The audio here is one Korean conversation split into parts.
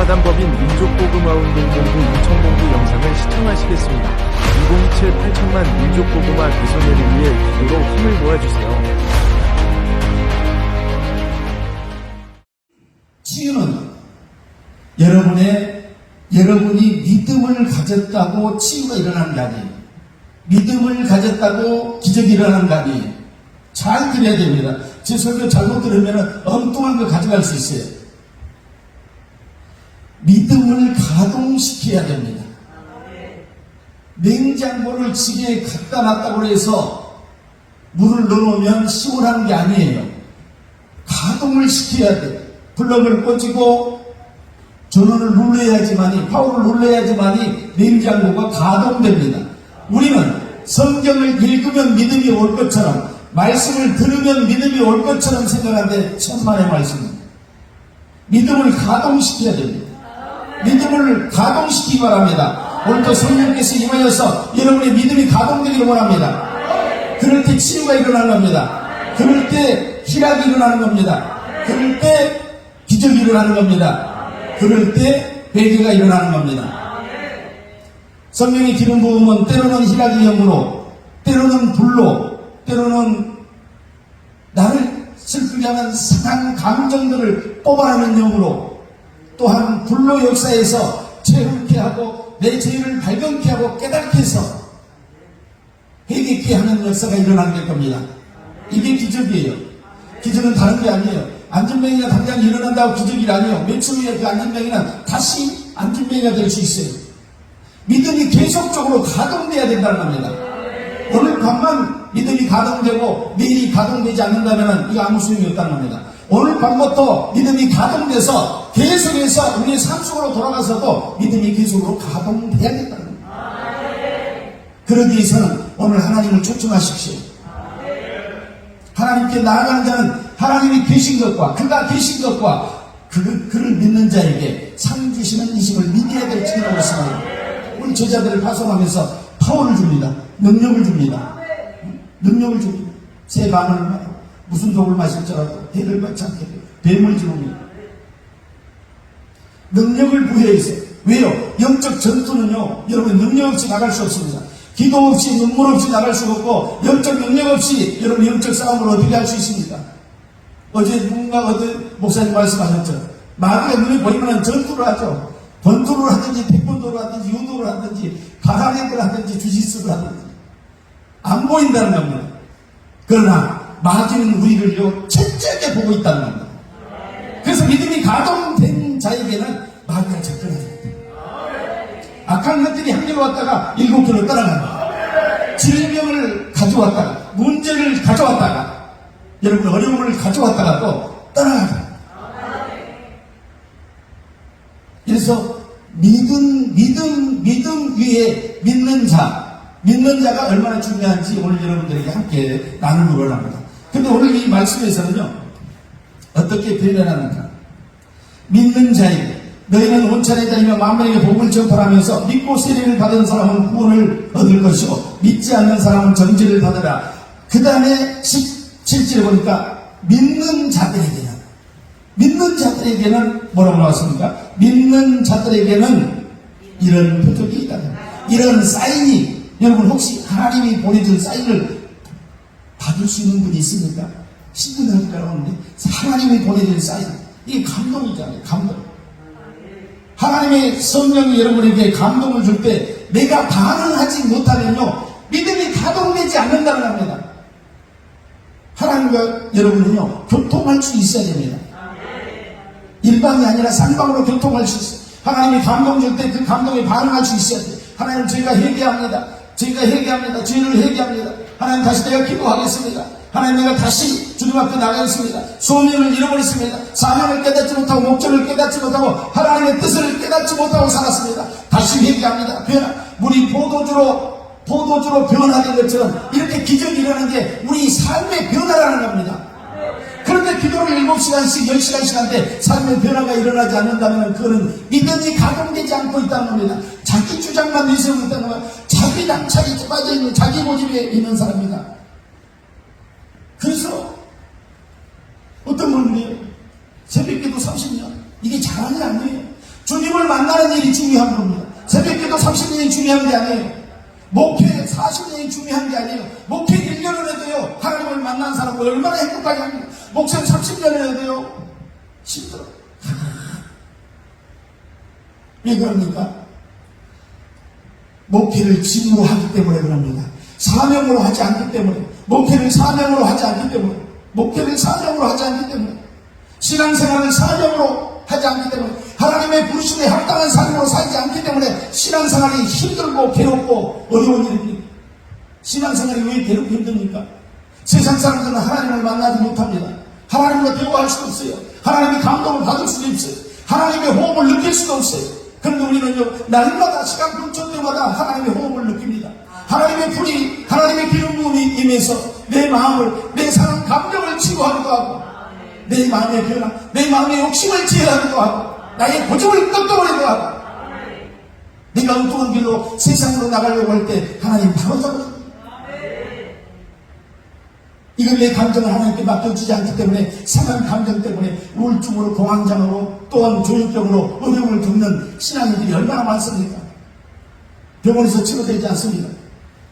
사단법인 민족고구마운동본부 인천본부 영상을 시청하시겠습니다. 2027 8천만 민족고구마 개선을 위해 기도로 힘을 모아주세요. 치유는 여러분이 믿음을 가졌다고 치유가 일어나는 게 아니에요. 믿음을 가졌다고 기적이 일어나는 게 아니에요. 잘 들어야 됩니다. 제 설교 잘못 들으면 엉뚱한 거 가져갈 수 있어요. 믿음을 가동시켜야 됩니다. 냉장고를 집에 갖다 놨다고 해서 물을 넣어놓으면 시원한 게 아니에요. 가동을 시켜야 돼요. 플러그를 꽂고 전원을 눌러야지만이, 파워를 눌러야지만이 냉장고가 가동됩니다. 우리는 성경을 읽으면 믿음이 올 것처럼, 말씀을 들으면 믿음이 올 것처럼 생각하는데 천만의 말씀입니다. 믿음을 가동시켜야 됩니다. 믿음을 가동시키기 바랍니다. 오늘도 성령께서 임하여서 여러분의 믿음이 가동되기를 원합니다. 그럴 때 치유가 일어나는 겁니다. 그럴 때 희락이 일어나는 겁니다. 그럴 때 기적이 일어나는 겁니다. 그럴 때 회개가 일어나는 겁니다. 성령의 기름 부음은 때로는 희락의 영으로, 때로는 불로, 때로는 나를 슬프게 하는 상한 감정들을 뽑아내는 영으로, 또한 불로 역사에서 채울게 하고 내 죄를 발견케 하고 깨닫게 해서 회개케 하는 역사가 일어나게 겁니다. 이게 기적이에요. 기적은 다른 게 아니에요. 안진병이가 당장 일어난다고 기적이 아니에요. 며칠 후에 그 안진병이는 다시 안진병이가 될 수 있어요. 믿음이 계속적으로 가동돼야 된다는 겁니다. 오늘 밤만 믿음이 가동되고 내일이 가동되지 않는다면 이거 아무 소용이 없다는 겁니다. 오늘 밤부터 믿음이 가동돼서 계속해서 우리의 삶 속으로 돌아가서도 믿음이 계속으로 가동돼야 된다는 겁니다. 그러기 위해서는 오늘 하나님을 초청하십시오. 하나님께 나아가는 자는 하나님이 계신 것과 그가 계신 것과 그를 믿는 자에게 상 주시는 인식을 믿어야 될 줄이라고 했습니다. 우리 제자들을 파송하면서 파워를 줍니다. 능력을 줍니다. 능력을 줍니다. 새 마늘 무슨 독을 마실지라도 해를 받지 않게 뱀을 집습니다. 능력을 부여해서 왜요? 영적 전투는요, 여러분 능력 없이 나갈 수 없습니다. 기도 없이 눈물 없이 나갈 수 없고 영적 능력 없이 여러분 영적 싸움을 어떻게 할 수 있습니까? 어제 누군가 어떤 목사님 말씀하셨죠. 마귀가 눈에 보이면 전투를 하죠. 번투를 하든지 태권도를 하든지 유도를 하든지 가라네를 하든지 주짓수를 하든지 안 보인다는 겁니다. 그러나 마귀는 우리를요 철저하게 보고 있다는 겁니다. 그래서 믿음이 가동된 자에게는 마귀가 접근하지 못해요. 악한 것들이 한 길로 왔다가 7길로 떠나갑니다. 질병을 가져왔다가 문제를 가져왔다가 여러분 어려움을 가져왔다가 또 떠나갑니다. 그래서 믿음 위에 믿는 자가 얼마나 중요한지 오늘 여러분들에게 함께 나누기 원합니다. 근데 오늘 이 말씀에서는요 어떻게 표현하는가? 믿는 자에게 너희는 온천에 다니며 만민에게 복을 전파하면서 믿고 세례를 받은 사람은 구원을 얻을 것이고 믿지 않는 사람은 정죄를 받으라. 그 다음에 17절에 보니까 믿는 자들에게는 뭐라고 나왔습니까? 믿는 자들에게는 이런 표적이 있다. 이런 사인이, 여러분 혹시 하나님이 보내준 사인을 받을 수 있는 분이 있습니까? 신분을 가라오는데 하나님이 보내준 사인, 이게 감동이잖아요. 감동. 하나님의 성령이 여러분에게 감동을 줄 때 내가 반응하지 못하면요 믿음이 가동되지 않는다는 겁니다. 하나님과 여러분은요 교통할 수 있어야 됩니다. 일방이 아니라 삼방으로 교통할 수 있어요. 하나님이 감동 줄 때 그 감동에 반응할 수 있어야 돼요. 하나님 저희가 회개합니다. 죄를 회개합니다. 하나님 다시 내가 기도하겠습니다. 하나님 내가 다시 주님 앞에 나가겠습니다. 소명을 잃어버렸습니다. 사명을 깨닫지 못하고 목적을 깨닫지 못하고 하나님의 뜻을 깨닫지 못하고 살았습니다. 다시 회개합니다. 물이 포도주로 변화된 것처럼 이렇게 기적이 일어나는 게 우리 삶의 변화라는 겁니다. 그런데 기도를 7시간씩 10시간씩 하는데 삶의 변화가 일어나지 않는다면 그거는 믿음이 가동되지 않고 있다는 겁니다. 자기 주장만 내세우고 있다는 거야. 자기 낙찰이 빠져있는 자기 고집에 있는 사람입니다. 그래서 어떤 분이 새벽기도 30년 이게 잘하는 게 아니에요. 주님을 만나는 일이 중요한 겁니다. 새벽기도 30년이 중요한 게 아니에요. 목회 40년이 중요한 게 아니에요. 목회 1년을 해도요, 하나님을 만난 사람은 얼마나 행복하게 합니까? 목회 30년을 해도요, 힘들어. 왜 그럽니까? 목회를 직무로 하기 때문에 그럽니다. 사명으로 하지 않기 때문에, 목회를 사명으로 하지 않기 때문에, 목회를 사명으로 하지 않기 때문에, 신앙생활을 사명으로 하지 않기 때문에, 하나님의 부르심에 합당한 삶으로 살지 않기 때문에 신앙생활이 힘들고 괴롭고 어려운 일입니다. 신앙생활이 왜 괴롭고 힘듭니까? 세상 사람들은 하나님을 만나지 못합니다. 하나님과 대화할 수도 없어요. 하나님의 감동을 받을 수도 없어요. 하나님의 호흡을 느낄 수도 없어요. 그런데 우리는요, 날마다 시간 근처 때마다 하나님의 호흡을 느낍니다. 하나님의 불이, 하나님의 기름 부음이 임해서 내 마음을, 내 사랑 감정을 치유하기도 하고, 내 마음의 변화, 내 마음의 욕심을 제어하기도 하고, 나의 고집을 꺾어버리기도 하고, 내가 엉뚱한 길로 세상으로 나가려고 할 때 하나님 바로 잡아줍니다. 이걸 내 감정을 하나님께 맡겨주지 않기 때문에, 상한 감정 때문에 우울증으로, 공황장애로, 또한 조현병으로 어려움을 겪는 신앙인들이 얼마나 많습니까? 병원에서 치료되지 않습니다.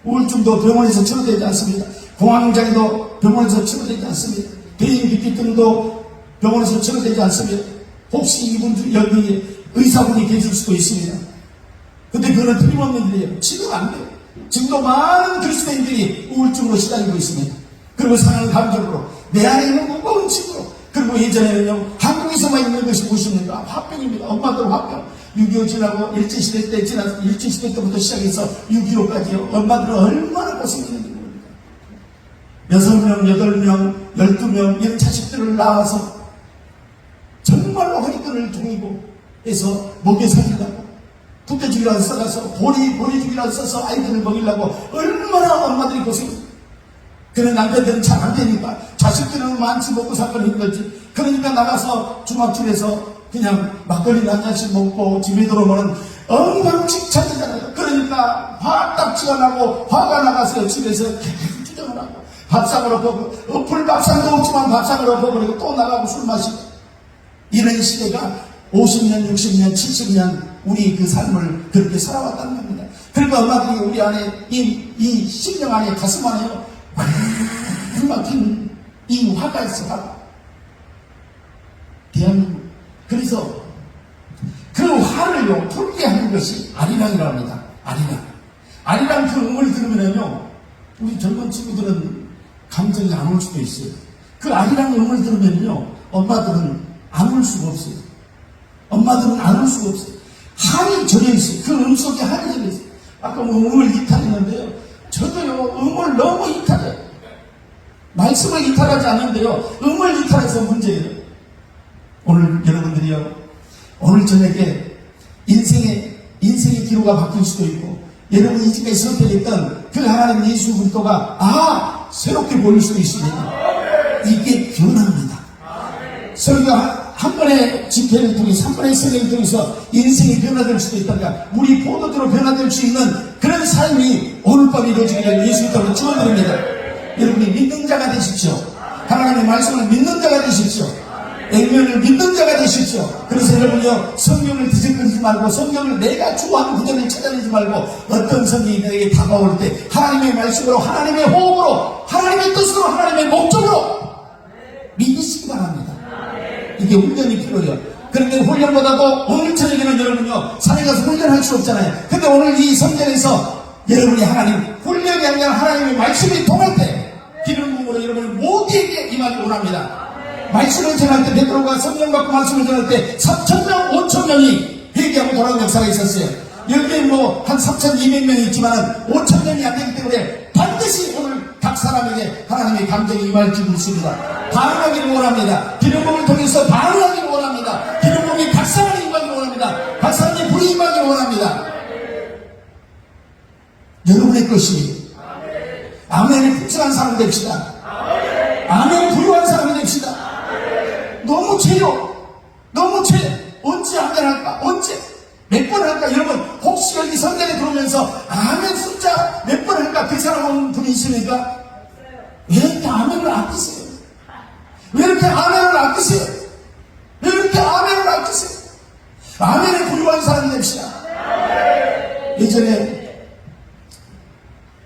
우울증도 병원에서 치료되지 않습니다. 공황장애도 병원에서 치료되지 않습니다. 대인기피증도 병원에서 치료되지 않습니다. 혹시 이분 중 여기 의사분이 계실 수도 있습니다. 근데 그거는 틀림없는 일이에요. 치료가 안 돼요. 지금도 많은 그리스도인들이 우울증으로 시달리고 있습니다. 그리고 상한 감정으로, 내 안에 있는 무거운 짐으로. 그리고 예전에는요, 한국에서만 있는 것이 무엇입니까? 화병입니다. 엄마들 화병. 6.25 지나고 일제시대 때 지나서 일제시대 때부터 시작해서 6.25까지요. 엄마들은 얼마나 고생했는지 모릅니다. 6명, 8명, 12명 이런 자식들을 낳아서 정말로 허리끈을 동이고 해서 먹여 살리려고 부대죽이라고 써가서 보리죽이라고 써서 아이들을 먹이려고 얼마나 엄마들이 고생했어요. 그래 남편들은 잘 안 되니까 자식들은 많지 먹고 살거는 힘들지. 그러니까 나가서 중학집에서 그냥 막걸리 한 잔씩 먹고 집에 들어오면 엉망진창이잖아요. 그러니까 화딱 지어나고 화가 나가서 집에서 계속 주정을 하고 밥상을 엎어버리고 불밥상도 없지만 밥상을 엎어버리고 또 나가고 술 마시고 이런 시대가 50년, 60년, 70년 우리 그 삶을 그렇게 살아왔다는 겁니다. 그러니까 엄마들이 우리 안에 이 심령 안에 가슴 안에요 막힌 이 화가 있어. 화가. 대한민국. 그래서 그 화를요 풀게 하는 것이 아리랑이라고 합니다. 아리랑 그 음을 들으면요 우리 젊은 친구들은 감정이 안 올 수도 있어요. 그 아리랑 음을 들으면요 엄마들은 안 울 수가 없어요. 엄마들은 안 울 수가 없어요. 한이 절여 있어요. 그 음 속에 한이 절여 있어요. 아까 뭐 음을 이탈했는데요. 저도요 음을 너무 이탈해요. 말씀을 이탈하지 않는데요 음을 이탈해서 문제예요. 오늘 여러분들이요 오늘 저녁에 인생의 기로가 바뀔 수도 있고 여러분이 지금까지 선택했던 그 하나님 예수 그리스도가 새롭게 보일 수도 있습니다. 이게 변합니다. 설교가 한 번의 집회를 통해서 한 번의 설교를 통해서 인생이 변화될 수도 있다가 우리 포도주로 변화될 수 있는 그런 삶이 오늘 밤 이루어지기를 예수 이름으로 축원드립니다. 여러분이 믿는 자가 되십시오. 하나님의 말씀을 믿는 자가 되십시오. 액면을 믿는 자가 되십시오. 그래서 여러분요 성경을 뒤적거리지 말고 성경을 내가 좋아하는 구절을 찾아내지 말고 어떤 성경이 내게 다가올 때 하나님의 말씀으로 하나님의 호흡으로 하나님의 뜻으로 하나님의 목적으로 믿으시기 바랍니다. 이게 훈련이 필요해요. 그런데 훈련보다도 오늘 저녁에는 여러분요 산에 가서 훈련할 수 없잖아요. 근데 오늘 이 성전에서 여러분이 하나님 훈련이 아니라 하나님의 말씀이 통할 때 기름 부음으로 여러분을 모두에게 임하기 원합니다. 말씀을 전할 때 베드로가 성령 받고 말씀을 전할 때 3,000명, 5,000명이 회개하고 돌아온 역사가 있었어요. 여기에 뭐 한 3,200명이 있지만 5,000명이 안 되기 때문에 반드시 오늘 각 사람에게 하나님의 감정이 임할 줄 믿습니다. 반응하기를 원합니다. 기름 부음을 통해서 반응하기를 원합니다. 기름 부음이 박사하게 임하기를 원합니다. 박사하게 불이 임하기를 원합니다. 여러분의 것이 아멘에 푹신한 사람 됩시다. 아멘에 부유한 사람이 됩시다. 너무 죄요. 너무 죄. 언제 아멘 할까? 언제? 몇 번 할까? 여러분 혹시 여기 성전에 들어오면서 아멘 숫자 몇 번 할까? 그 사람 오는 분이 있습니까? 왜 이렇게 아멘을 아끼세요? 왜 이렇게 아멘을 아끼세요? 왜 이렇게 아멘을 아끼세요? 아멘에 기도하는 사람이 됩시다. 예전에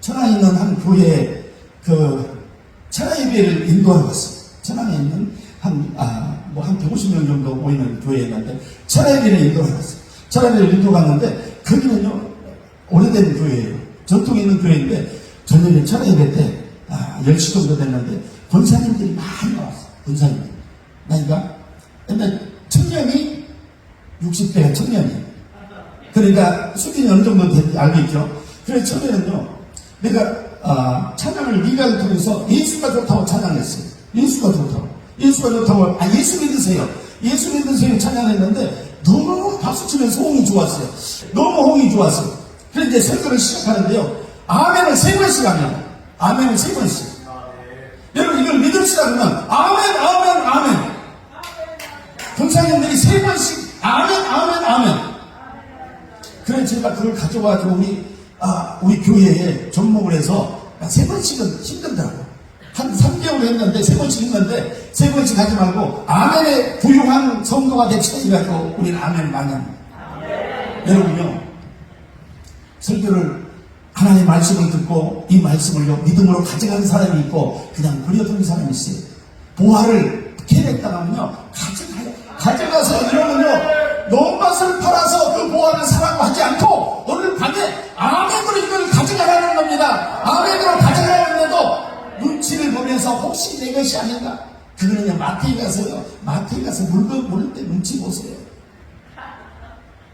천안에 있는 한 교회에 천안 예배를 인도하러 갔어요. 천안에 있는 한 150명 정도 모이는 교회였는데 천안 예배를 인도하러 갔어요. 천안 예배를 인도 갔는데 거기는요 오래된 교회예요. 전통이 있는 교회인데 저녁에 천안 예배 때 10시 정도 됐는데 권사님들이 많이 나왔어요. 권사님들. 그러니까 옛날 청년이 60대가 청년이에요. 그러니까 수준이 어느 정도 되는지 알고 있죠. 그래서 처음에는요, 내가 찬양을 미가를 통해서 예수가 좋다고 찬양했어요. 예수가 좋다고. 예수가 좋다고, 예수 믿으세요. 예수 믿으세요 찬양했는데 너무 박수치면서 호응이 좋았어요. 너무 호응이 좋았어요. 그래서 이제 설교를 시작하는데요. 아멘을 3번씩 합니다. 아멘을 3번씩. 여러분 이걸 믿읍시다 그러면 아멘, 아멘, 아멘. 권사님들이 3번씩 아멘, 아멘, 아멘. 그래서 제가 그걸 가져가지고 우리 교회에 접목을 해서 3번씩은 힘들더라고요. 한 3개월 했는데 3번씩 했는데 3번씩 하지 말고 아멘에 부유한 성도가 됩시다 이래가지고 우리는 아멘을 많이 합니다. 여러분요 설교를 하나님의 말씀을 듣고 이 말씀을 믿음으로 가져가는 사람이 있고 그냥 버려두는 사람이 있어요. 보화를 캐냈다가면요 가져가서 여러분요 논밭을 팔아서 그 보화를 사라고 하지 않고 오늘 밤에 아멘으로 이걸 가져가라는 겁니다. 아멘으로 가져가는데도 눈치를 보면서 혹시 내 것이 아닌가? 그거는요 마트에 가서 물건 고를 때 눈치 보세요.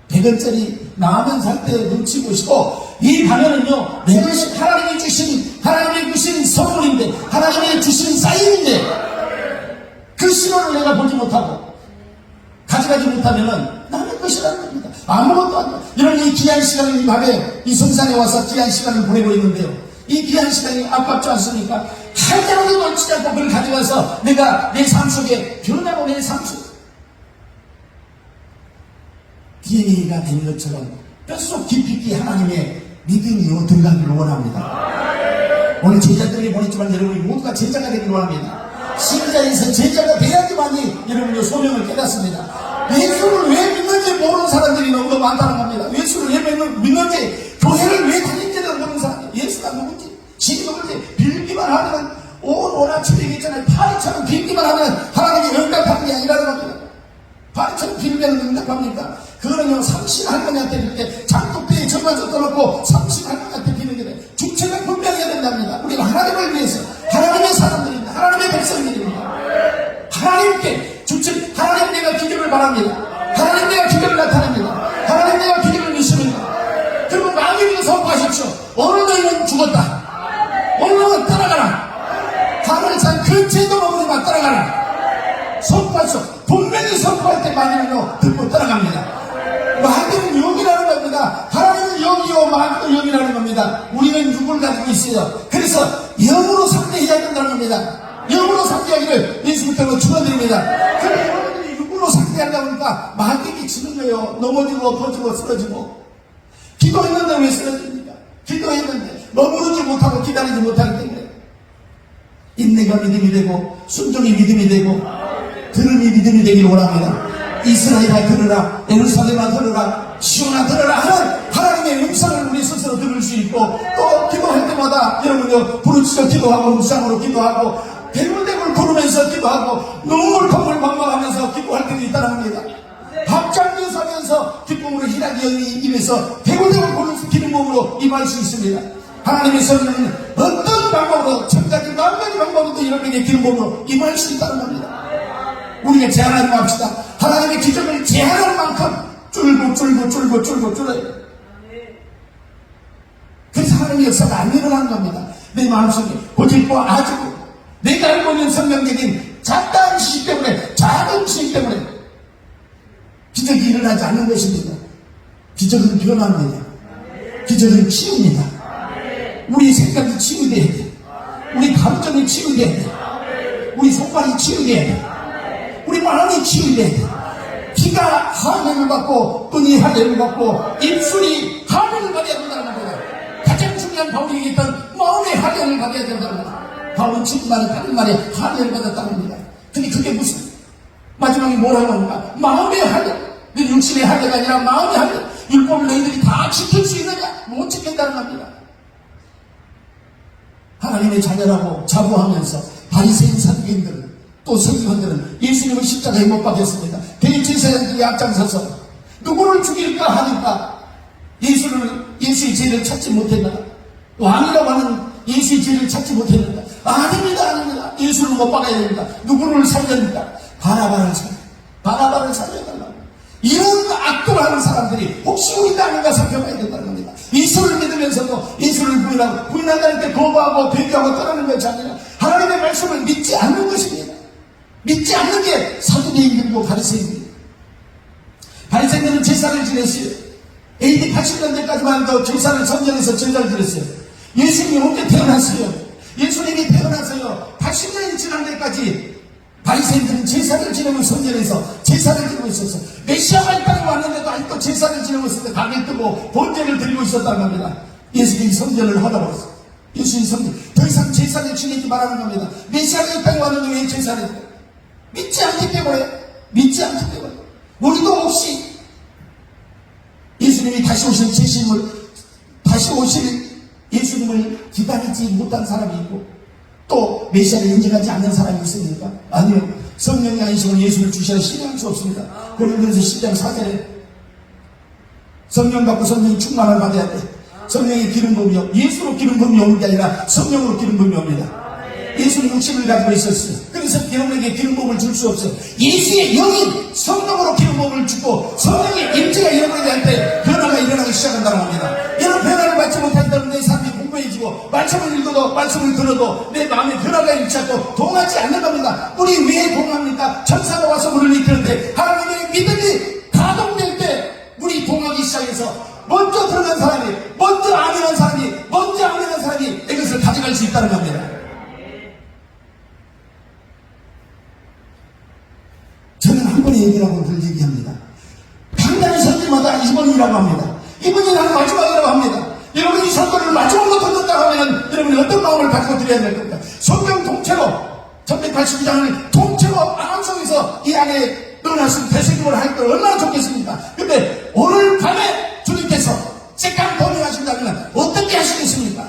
100원짜리 라면 살 때 눈치 보시고 이 반면은요 내 것이 하나님이 주신 선물인데 하나님이 주신 사인인데 그 신호를 내가 보지 못하고 가져가지 못하면은 남의 것이라는 겁니다. 아무것도 안 돼. 이런 이 귀한 시간을 이 밤에 이 성산에 와서 귀한 시간을 보내고 있는데요. 이 귀한 시간이 아깝지 않습니까? 하나도 놓치지 않고 그걸 가져가서 내가 내 삶 속에 변하고 내 삶 속에 DNA가 된 것처럼 뼛속 깊이 하나님의 믿음이 들어가기를 원합니다. 오늘 제자들이 보냈지만 여러분이 모두가 제자가 되기를 원합니다. 신자에서 제자가 돼야지만이 여러분의 소명을 깨닫습니다. 예수를 왜 믿는지 모르는 사람들이 너무 많다는 겁니다. 예수를 왜 믿는지, 교회를 왜 다닌지를 모르는 사람들, 예수가 누군지, 신이 누군지 빌기만 하면 오나치도 얘기했잖아요. 파리처럼 빌기만 하면 하나님이 응답하는 게 아니라는 겁니다. 파리처럼 빌면 응답합니까? 그거는요, 삼신 할머니한테 이렇게 장독대에 전화서 떠놓고 삼신 할머니한테 비는 게 돼. 주체가 분명해야 된답니다. 우리가 하나님을 위해서, 하나님의 사람들입니다. 하나님의 백성들입니다. 하나님께 주체, 하나님 내가 기적을 바랍니다. 하나님 내가 기적을 나타냅니다. 하나님 내가 기적을 믿습니다. 그리고 마귀를 선포하십시오. 어느 너희는 죽었다. 어느 너희는 떠나가라. 하늘을 산 그 죄도 먹으니만 떠나가라. 선포하십시오. 분명히 선포할 때 마귀는요 듣고 떠나갑니다. 마귀는 영이라는 겁니다. 하나님은 영이요 마귀도 영이라는 겁니다. 우리는 육을 가지고 있어요. 그래서 영으로 상대해야 된다는 겁니다. 영으로 상대하기를 예수님께로 축원드립니다. 그런데 여러분들이 육으로 상대하다 보니까 마귀에게 지는 거예요. 넘어지고 퍼지고 쓰러지고. 기도했는데 왜 쓰러집니까? 기도했는데 머무르지 못하고 기다리지 못하기 때문에 인내가 믿음이 되고 순종이 믿음이 되고 들음이 믿음이 되기를 원합니다. 이스라엘아 들으라, 예루살렘아 들으라, 시온아 들으라 하는 하나님의 음성을 우리 스스로 들을 수 있고 또 기도할 때마다 여러분요 부르짖어 기도하고 묵상으로 기도하고 대물대물 부르면서 기도하고 눈물 콧물 방방하면서 기도할 때도 있다는 겁니다. 밥장도 사면서 기쁨으로 희락이 영이 입에서 대물대물 부르면서 기름몸으로 임할 수 있습니다. 하나님의 성령은 어떤 방법으로 1000가지 10,000가지 방법으로 여러분에게 기름몸으로 임할 수 있다는 겁니다. 우리가 제한하지 맙시다. 하나님의 기적을 제한할 만큼 줄어요. 그래서 하나님의 역사가 안 일어나는 겁니다. 내 마음속에 고집고 아직고 내가 알고 있는 성경적인 작은 지식 때문에 작은 지식 때문에 기적이 일어나지 않는 것입니다. 기적은 변화입니다. 기적은 치유입니다. 우리 생각이 치유돼야 돼. 우리 감정이 치유돼야 돼. 우리 손발이 치유돼야 돼. 우리 마음이 치유돼야 돼. 귀가 하늘을 받고 눈이 하늘을 받고 입술이 하늘을 받아야 된다는 겁니다. 가장 중요한 바울이 얘기했던 마음의 하늘을 받아야 된다는 겁니다. 바울은 7만에 8만에 하늘을 받았다는 겁니다. 근데 그게 무슨 마지막에 뭐라고 합니까? 마음의 하늘. 네 육신의 하게가 아니라 마음의 하게. 율법을 너희들이 다 지킬 수 있느냐? 못 지킨다는 겁니다. 하나님의 자녀라고 자부하면서 바리새인 사두개인들은 또 서기관들은 예수님을 십자가에 못 박였습니다. 대제사장들이 앞장서서 누구를 죽일까 하니까 예수의 죄를 찾지 못했나? 왕이라고 하는 예수의 죄를 찾지 못했는가? 아닙니다. 예수를 못 박아야 됩니다. 누구를 살려니까? 바나바를 살려달라고. 이런 악도하는 사람들이 혹시 우리도 아닌가 살펴봐야 된다는 겁니다. 예수를 믿으면서도 예수를 부인한다는 때 거부하고 배교하고 떠나는 것이 아니라 하나님의 말씀을 믿지 않는 것입니다. 믿지 않는 게 사두개인들이고 바리새인들입니다. 바리새인들은 제사를 지냈어요. AD 80년대까지만 더 제사를 성전에서 제사를 지냈어요. 예수님이 언제 태어났어요? 예수님이 태어나서요 80년이 지난 데까지 바리새인들은 제사를 지내고 성전에서 제사를 지내고 있었어. 메시아가 이 땅에 왔는데도 아직도 제사를 지내고 있을 때 가게 뜨고 번제를 드리고 있었다는 겁니다. 예수님이 성전을 하다버렸어. 예수님 성전 더 이상 제사를 지내지 말라는 겁니다. 메시아가 이 땅에 왔는데 왜 제사를 해? 믿지 않기 때문에 우리도 혹시 예수님이 다시 오실 예수님을 기다리지 못한 사람이 있고 또 메시아를 인정하지 않는 사람이 있습니까? 아니요. 성령이 아니시면 예수를 주셔야 신뢰할 수 없습니다. 고린도전서 10장 4절에 성령 받고 성령이 충만을 받아야 돼. 성령의 기름 부음이요. 예수로 기름 부음이 오는 게 아니라 성령으로 기름 부음이 옵니다. 예수는 육신을 가지고 있었어요. 그래서 여러분에게 기름 부음을 줄 수 없어요. 예수의 영인 성령으로 기름 부음을 주고 성령의 임재가 여러분에게 할 때 변화가 일어나기 시작한다는 겁니다. 이런 변화를 받지 못하기 때문에 내 삶이 공부해지고 말씀을 읽어도 말씀을 들어도 내 마음에 변화가 일치 않고 동하지 않는 겁니다. 우리 왜 동합니까? 천사가 와서 우리를 이끄는데 하나님의 믿음이 가동될 때 우리 동하기 시작해서 먼저 들어간 사람이 먼저 아멘한 사람이 이것을 가져갈 수 있다는 겁니다. 저는 한 번의 얘기라고 늘 얘기합니다. 강단의 선지마다 이번이라고 합니다. 이번이라는 마지막이라고 합니다. 여러분이 선거를 마지막으로 던졌다고 하면 여러분이 어떤 마음을 가지고 드려야 될 겁니까? 성경 통째로 1182장을 통째로 암송해서 이 안에 넣어놨으면 대세금을 할 걸 얼마나 좋겠습니까? 근데 오늘 밤에 주님께서 색깔 범행하신다면 어떻게 하시겠습니까?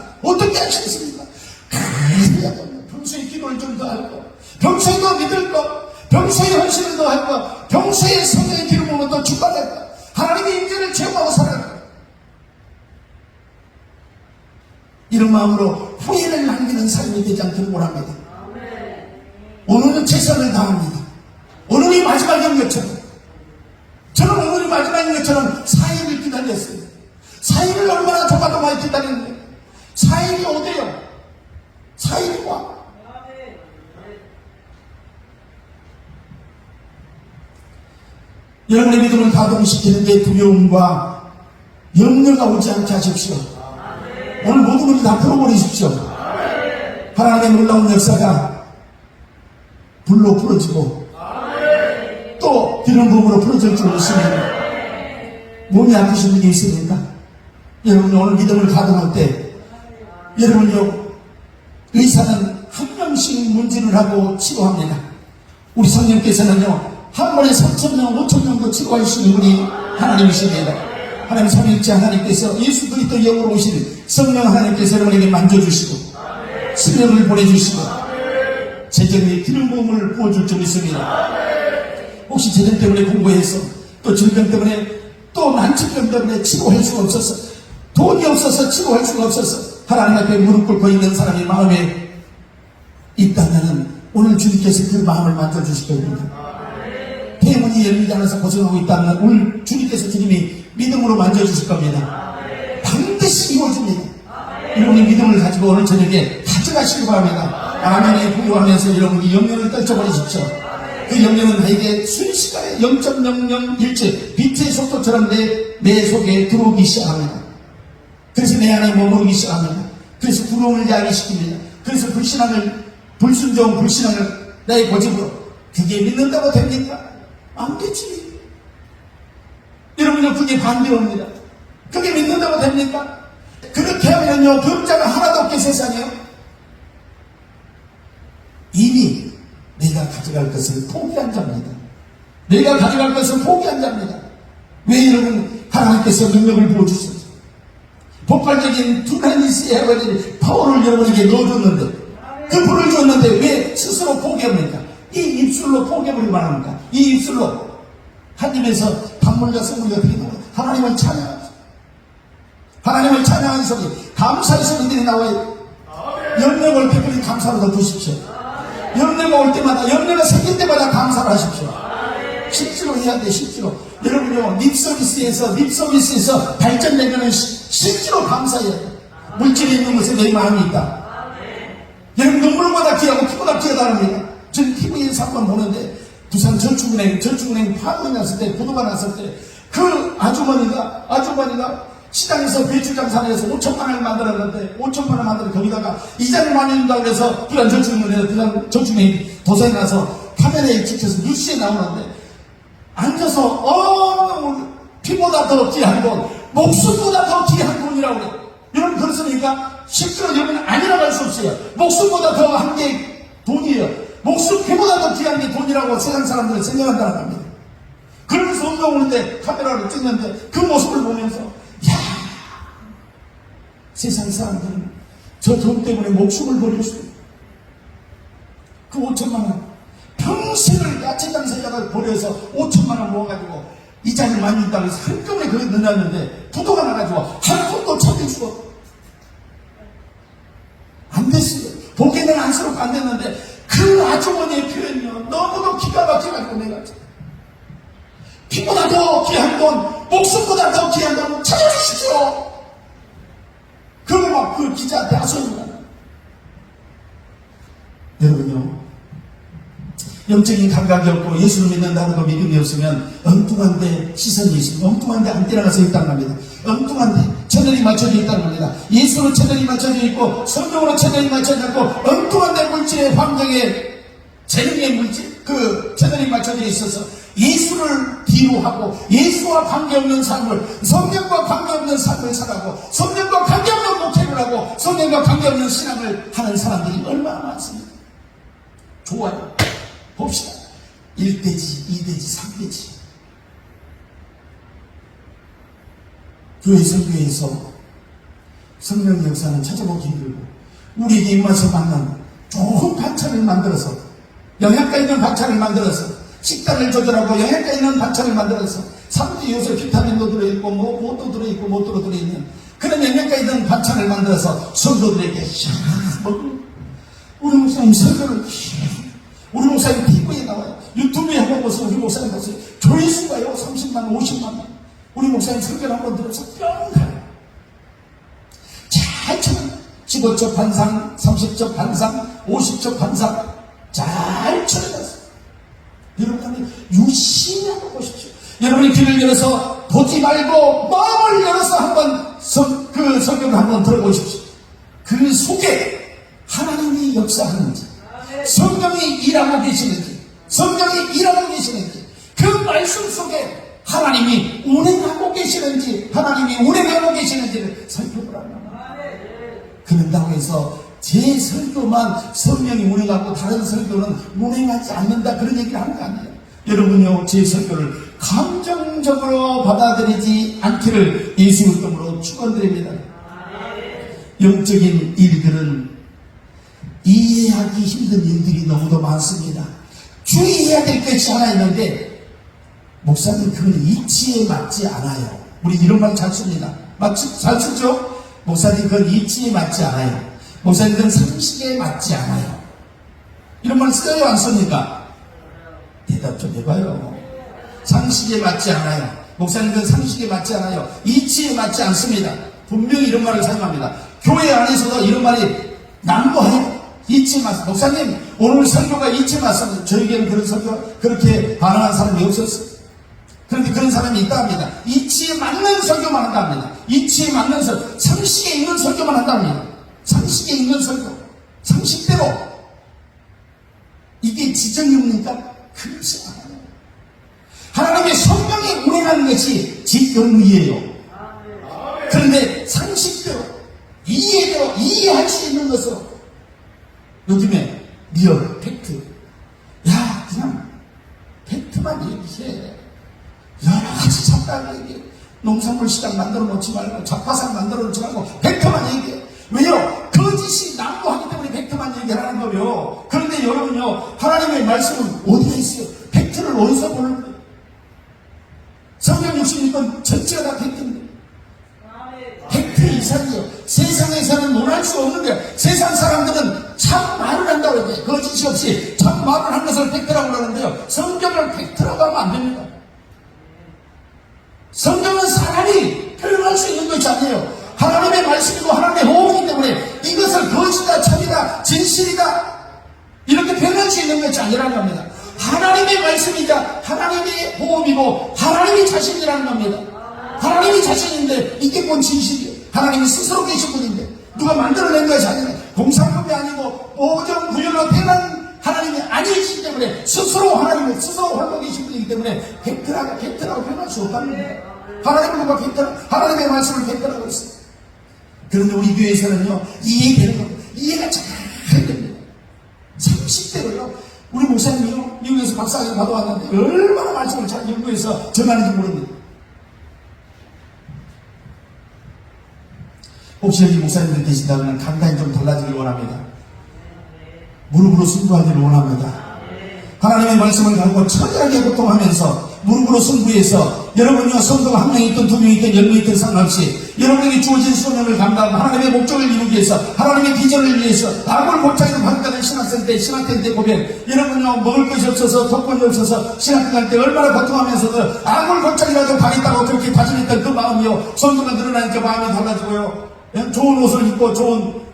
평소에 기도를 좀 더 할 거, 평소에 더 믿을 거, 평소에 헌신을 더 할 거, 평소에 성령의 기름 부음을 더 축복할 거, 하나님의 임재를 체험하고 살아갈 거. 이런 마음으로 후회를 남기는 삶이 되지 않기를 원합니다. 오늘은 최선을 다합니다. 오늘이 마지막인 것처럼 저는 오늘이 마지막인 것처럼 4일을 기다렸어요. 4일을 얼마나 조마조마히 기다렸는데 4일이 어디요? 4일이 와. 여러분의 믿음을 가동시키는데 두려움과 염려가 오지 않게 하십시오. 오늘 모든 것을 다 풀어버리십시오. 하나님의 놀라운 역사가 불로 풀어지고 또 기름 부음으로 풀어질 줄 믿습니다. 몸이 아프신 분이 있습니까? 여러분이 오늘 믿음을 가동할 때 여러분요 의사는 한 명씩 문진을 하고 치료합니다. 우리 성령께서는요 한 번에 3,000명, 5,000명도 치료하시는 분이 하나님이십니다. 하나님 삼위일체 하나님께서 예수 그리스도 영으로 오신 성령 하나님께서 여러분에게 만져주시고 성령을 보내주시고 재정의 기름 부음을 부어줄 줄 믿습니다. 혹시 재정 때문에 공부해서 또 질병 때문에 또 난치병 때문에 치료할 수가 없어서 돈이 없어서 치료할 수가 없어서 하나님 앞에 무릎 꿇고 있는 사람이 마음에 있다면 오늘 주님께서 그 마음을 만져주실 겁니다. 대문이 열리지 않아서 고생하고 있다면 오늘 주님께서 주님이 믿음으로 만져주실 겁니다. 반드시 이루어집니다. 여러분이 믿음을 가지고 오늘 저녁에 가져가시기 바랍니다. 아멘에 부여하면서 여러분이 영령을 떨쳐버리십시오. 그 영령은 나에게 순식간에 0.001초 빛의 속도처럼 내 속에 들어오기 시작합니다. 그래서 내 안에 머무르기 시작합니다. 그래서 부러움을 야기 시킵니다. 그래서 불순종 불신앙을 나의 고집으로 그게 믿는다고 됩니까? 안 되지. 여러분요 그게 반대입니다. 그게 믿는다고 됩니까? 그렇게 하면요 범자가 하나도 없게 세상에요. 이미 내가 가져갈 것을 포기한 자입니다. 내가 가져갈 것을 포기한 자입니다. 왜 여러분 하나님께서 능력을 부어주셨어요? 폭발적인 두나니스의 아버지 파워를 여러분에게 넣어줬는데 그 불을 줬는데 왜 스스로 포기합니까? 이 입술로 포기해버리고 말합니까? 이 입술로 한 입에서 박물과 선물이 어떻게 나와요? 하나님을 찬양하죠. 하나님을 찬양하는 소리, 감사의 소리들이 나와요. 염려가 올 때까지 감사로 더 부십시오. 염려가 올 때마다, 염려가 생길 때마다 감사를 하십시오. 실제로 해야 돼, 실제로. 여러분요, 립서비스에서 발전되면 실제로 저감사해야 돼. 물질이 있는 것에 내 마음이 있다. 여러분, 눈물보다 귀하고 피보다 귀하다랍니다. 저는 TV에 사건 보는데, 부산 저축은행 파업이 났을 때, 부도가 났을 때, 그 아주머니가 시장에서 배추 장사를 해서 5천만 원을 만들었는데 5천만 원 만들어 거기다가 이자를 많이 준다고 해서 부산 저축은행 도산에 나서 카메라에 찍혀서 뉴스에 나오는데 앉아서 피보다 더 귀한 돈, 목숨보다 더 귀한 돈이라고 그래. 여러분 그렇습니까? 실제로 여러분 아니라고 할 수 없어요. 목숨보다 더 한 게 돈이에요. 목숨 피보다 더 귀한 게 돈이라고 세상 사람들은 생각한다는 겁니다. 그러면서 운동 오는데 카메라를 찍는데 그 모습을 보면서 세상 사람들은 저 돈 때문에 목숨을 버렸어요. 그 5천만 원 평생을 야채 장사자가 버려서 5천만 원 모아가지고 이자를 많이 준다고 해서 한꺼번에 그게 넣었는데 부도가 나가지고 한 푼도 찾을 수가 안 됐어요. 보기에는 안쓰럽고 안 됐는데 그 아주머니의 표현이요 너무도 기가 막혀가지고 내가 피보다 더 귀한 돈, 목숨보다 더 귀한 돈 찾아주십시오. 그걸 막 그 기자한테 하소연을 여러분요, 영적인 감각이 없고 예수를 믿는다고 믿음이 없으면 엉뚱한데 시선이 있으면 엉뚱한데 안테나가 서 있다는 겁니다. 엉뚱한데 채널이 맞춰져 있다는 겁니다. 예수로 채널이 맞춰져 있고 성경으로 채널이 맞춰져 있고 엉뚱한데 물질의 환경에 재능의 물질 그 채널이 맞춰져 있어서 예수를 뒤로 하고 예수와 관계없는 삶을, 성경과 관계없는 삶을 살아가고 성경과 관계없는 목회를 하고 성경과 관계없는 신앙을 하는 사람들이 얼마나 많습니까? 좋아요. 봅시다. 1대지, 2대지, 3대지. 교회 선교에서 성령 역사는 찾아보기 힘들고 우리에게 입맛에 맞는 좋은 반찬을 만들어서 영양가 있는 반찬을 만들어서 식단을 조절하고 영양가 있는 반찬을 만들어서 사람들이 요새 비타민도 들어있고 뭐도 들어있고 뭐도 들어있는 그런 영양가 있는 반찬을 만들어서 성도들에게 먹고 우리 목사님 설교를 우리 목사님 TV에 나와요. 유튜브에 한번 보세요. 우리 목사님 보세요. 조회수가요 30만 50만 우리 목사님 설교를 한번 들어서 뿅 가요. 잘 쳐요. 15초 반상 30초 반상 50초 반상 잘 쳐놨어요. 여러분이 유심히 한번 보십시오. 여러분이 귀를 열어서 보지 말고 마음을 열어서 한번 그 성경을 한번 들어보십시오. 그 속에 하나님이 역사하는지 성경이 일하고 계시는지 성경이 일하고 계시는지 그 말씀 속에 하나님이 운행하고 계시는지 하나님이 운행하고 계시는지를 살펴보라는 그런다고 해서 제 설교만 성령이 운행하고 다른 설교는 운행하지 않는다 그런 얘기를 하는 거 아니에요. 여러분요 제 설교를 감정적으로 받아들이지 않기를 예수 이름으로 축원드립니다. 영적인 일들은 이해하기 힘든 일들이 너무도 많습니다. 주의해야 될 것이 하나 있는데 목사님 그건 이치에 맞지 않아요. 우리 이런 말 잘 씁니다. 잘 쓰죠? 목사님 그건 이치에 맞지 않아요. 목사님 그건 상식에 맞지 않아요. 이런 말 써요 안 씁니까? 대답 좀 해봐요. 상식에 맞지 않아요. 목사님 그건 상식에 맞지 않아요. 이치에 맞지 않습니다. 분명히 이런 말을 사용합니다. 교회 안에서도 이런 말이 난무해요. 이치에 맞습니다. 목사님 오늘 설교가 이치에 맞습니다. 저에게는 그런 설교 그렇게 반응한 사람이 없었어요. 그런데 그런 사람이 있다 합니다. 이치에 맞는 설교만 한다 합니다. 이치에 맞는 설교, 상식에 있는 설교만 한다 합니다. 상식에 있는 설교, 상식대로. 이게 지정입니까? 그렇지 않아요. 하나님의 성령이 운행하는 것이 지정이에요. 그런데 상식대로, 이해대로, 이해할 수 있는 것으로 요즘에 리얼, 팩트. 야, 그냥 팩트만 얘기해. 여러 가지 잡다 시장 얘기해. 농산물 시장 만들어 놓지 말고, 잡화산 만들어 놓지 말고, 벡터만 얘기해. 왜요? 거짓이 난무하기 때문에 벡터만 얘기하라는 거요. 그런데 여러분요, 하나님의 말씀은 어디에 있어요? 벡터를 어디서 보는 거예요? 성경 66권 전체가 다 벡터인데. 팩트 이상이요. 세상에서는 논할 수 없는 거예요. 세상 사람들은 참 말을 한다고 해요. 거짓이 없이 참 말을 한 것을 팩트라고 그러는데요. 성경을 팩트라고 하면 안 됩니다. 성경은 사람이 표현할 수 있는 것이 아니에요. 하나님의 말씀이고 하나님의 호흡이기 때문에 이것을 거짓이다, 참이다, 진실이다 이렇게 표현할 수 있는 것이 아니라는 겁니다. 하나님의 말씀이자 하나님의 호흡이고 하나님이 자신이라는 겁니다. 하나님이 자신인데 이게 뭔 진실이에요? 하나님이 스스로 계신 분인데 누가 만들어낸 것이 아니라 공산품이 아니고 오정부연로 태어난 하나님이 아니시기 때문에 스스로 하나님을 스스로 홀로 계신 분이기 때문에 팩트라고 표현할 수 없다는 거예요. 하나님을 누가 팩트라고, 하나님의 말씀을 팩트라고 했어요. 그런데 우리 교회에서는요, 이해되는 겁니다. 이해가 잘 됩니다. 30대로요, 우리 목사님이요, 미국에서 박사학위 받아왔는데 얼마나 말씀을 잘 연구해서 전하는지 모릅니다. 혹시 여기 목사님들 계신다면 간단히 좀 달라지길 원합니다. 무릎으로 승부하기를 원합니다. 하나님의 말씀을 가지고 처절하게 고통하면서 무릎으로 승부해서 여러분이요, 성도가 한 명 있든 두 명 있든 10명 있든 상관없이 여러분에게 주어진 소명을 감당하고 하나님의 목적을 이루기 위해서 하나님의 비전을 위해서 악을 골짜기로 받았다는 신학생 때 신학생 때 보면 여러분이요, 먹을 것이 없어서 독권이 없어서 신학교 갈 때 얼마나 고통하면서도 악을 골짜기라도 가겠다고 그렇게 다짐했던 그 마음이요, 성도가 늘어나니까 마음이 달라지고요, 좋은 옷을 입고 좋은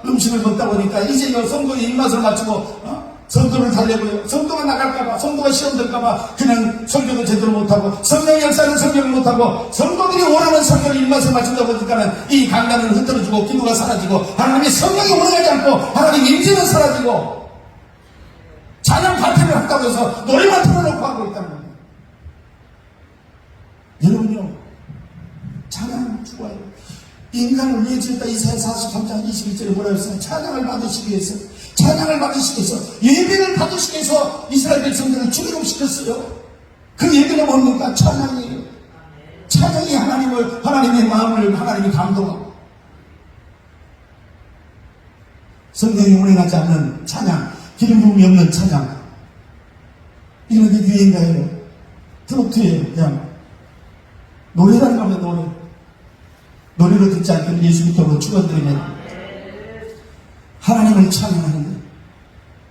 음식을 먹다 보니까 이제요, 성도의 입맛을 맞추고 성도를 달래고요, 성도가 나갈까봐, 성도가 시험 들까봐 그냥 설교도 제대로 못하고 성령 역사는 설교를 못하고 성도들이 원하는 설교를 입맛에 맞춘다 보니까는 이 강단은 흐트러지고 기도가 사라지고 하나님의 성령이 올라가지 않고 하나님의 임재는 사라지고 찬양 파티를 한다고 해서 노래만 틀어놓고 하고 있다는 겁니다. 여러분요, 찬양 좋아요. 인간을 위해 지었다. 이사야 43장 21절에 뭐라고 했어요? 찬양을 받으시기 위해서, 찬양을 받으시기 위해서, 예배를 받으시기 위해서 이스라엘 백성들을 출애굽시켰어요. 그 예배가 뭡니까? 찬양이에요. 찬양이 하나님의 마음을 하나님이 감동하고, 성령이 운행하지 않는 찬양, 기름 부음이 없는 찬양, 이런 게 유행가예요. 트로트예요. 그냥 노래라는 겁니다. 노래로 듣지 않기를 예수 그리스도로 축원드리면 하나님을 찬양하는 거예요.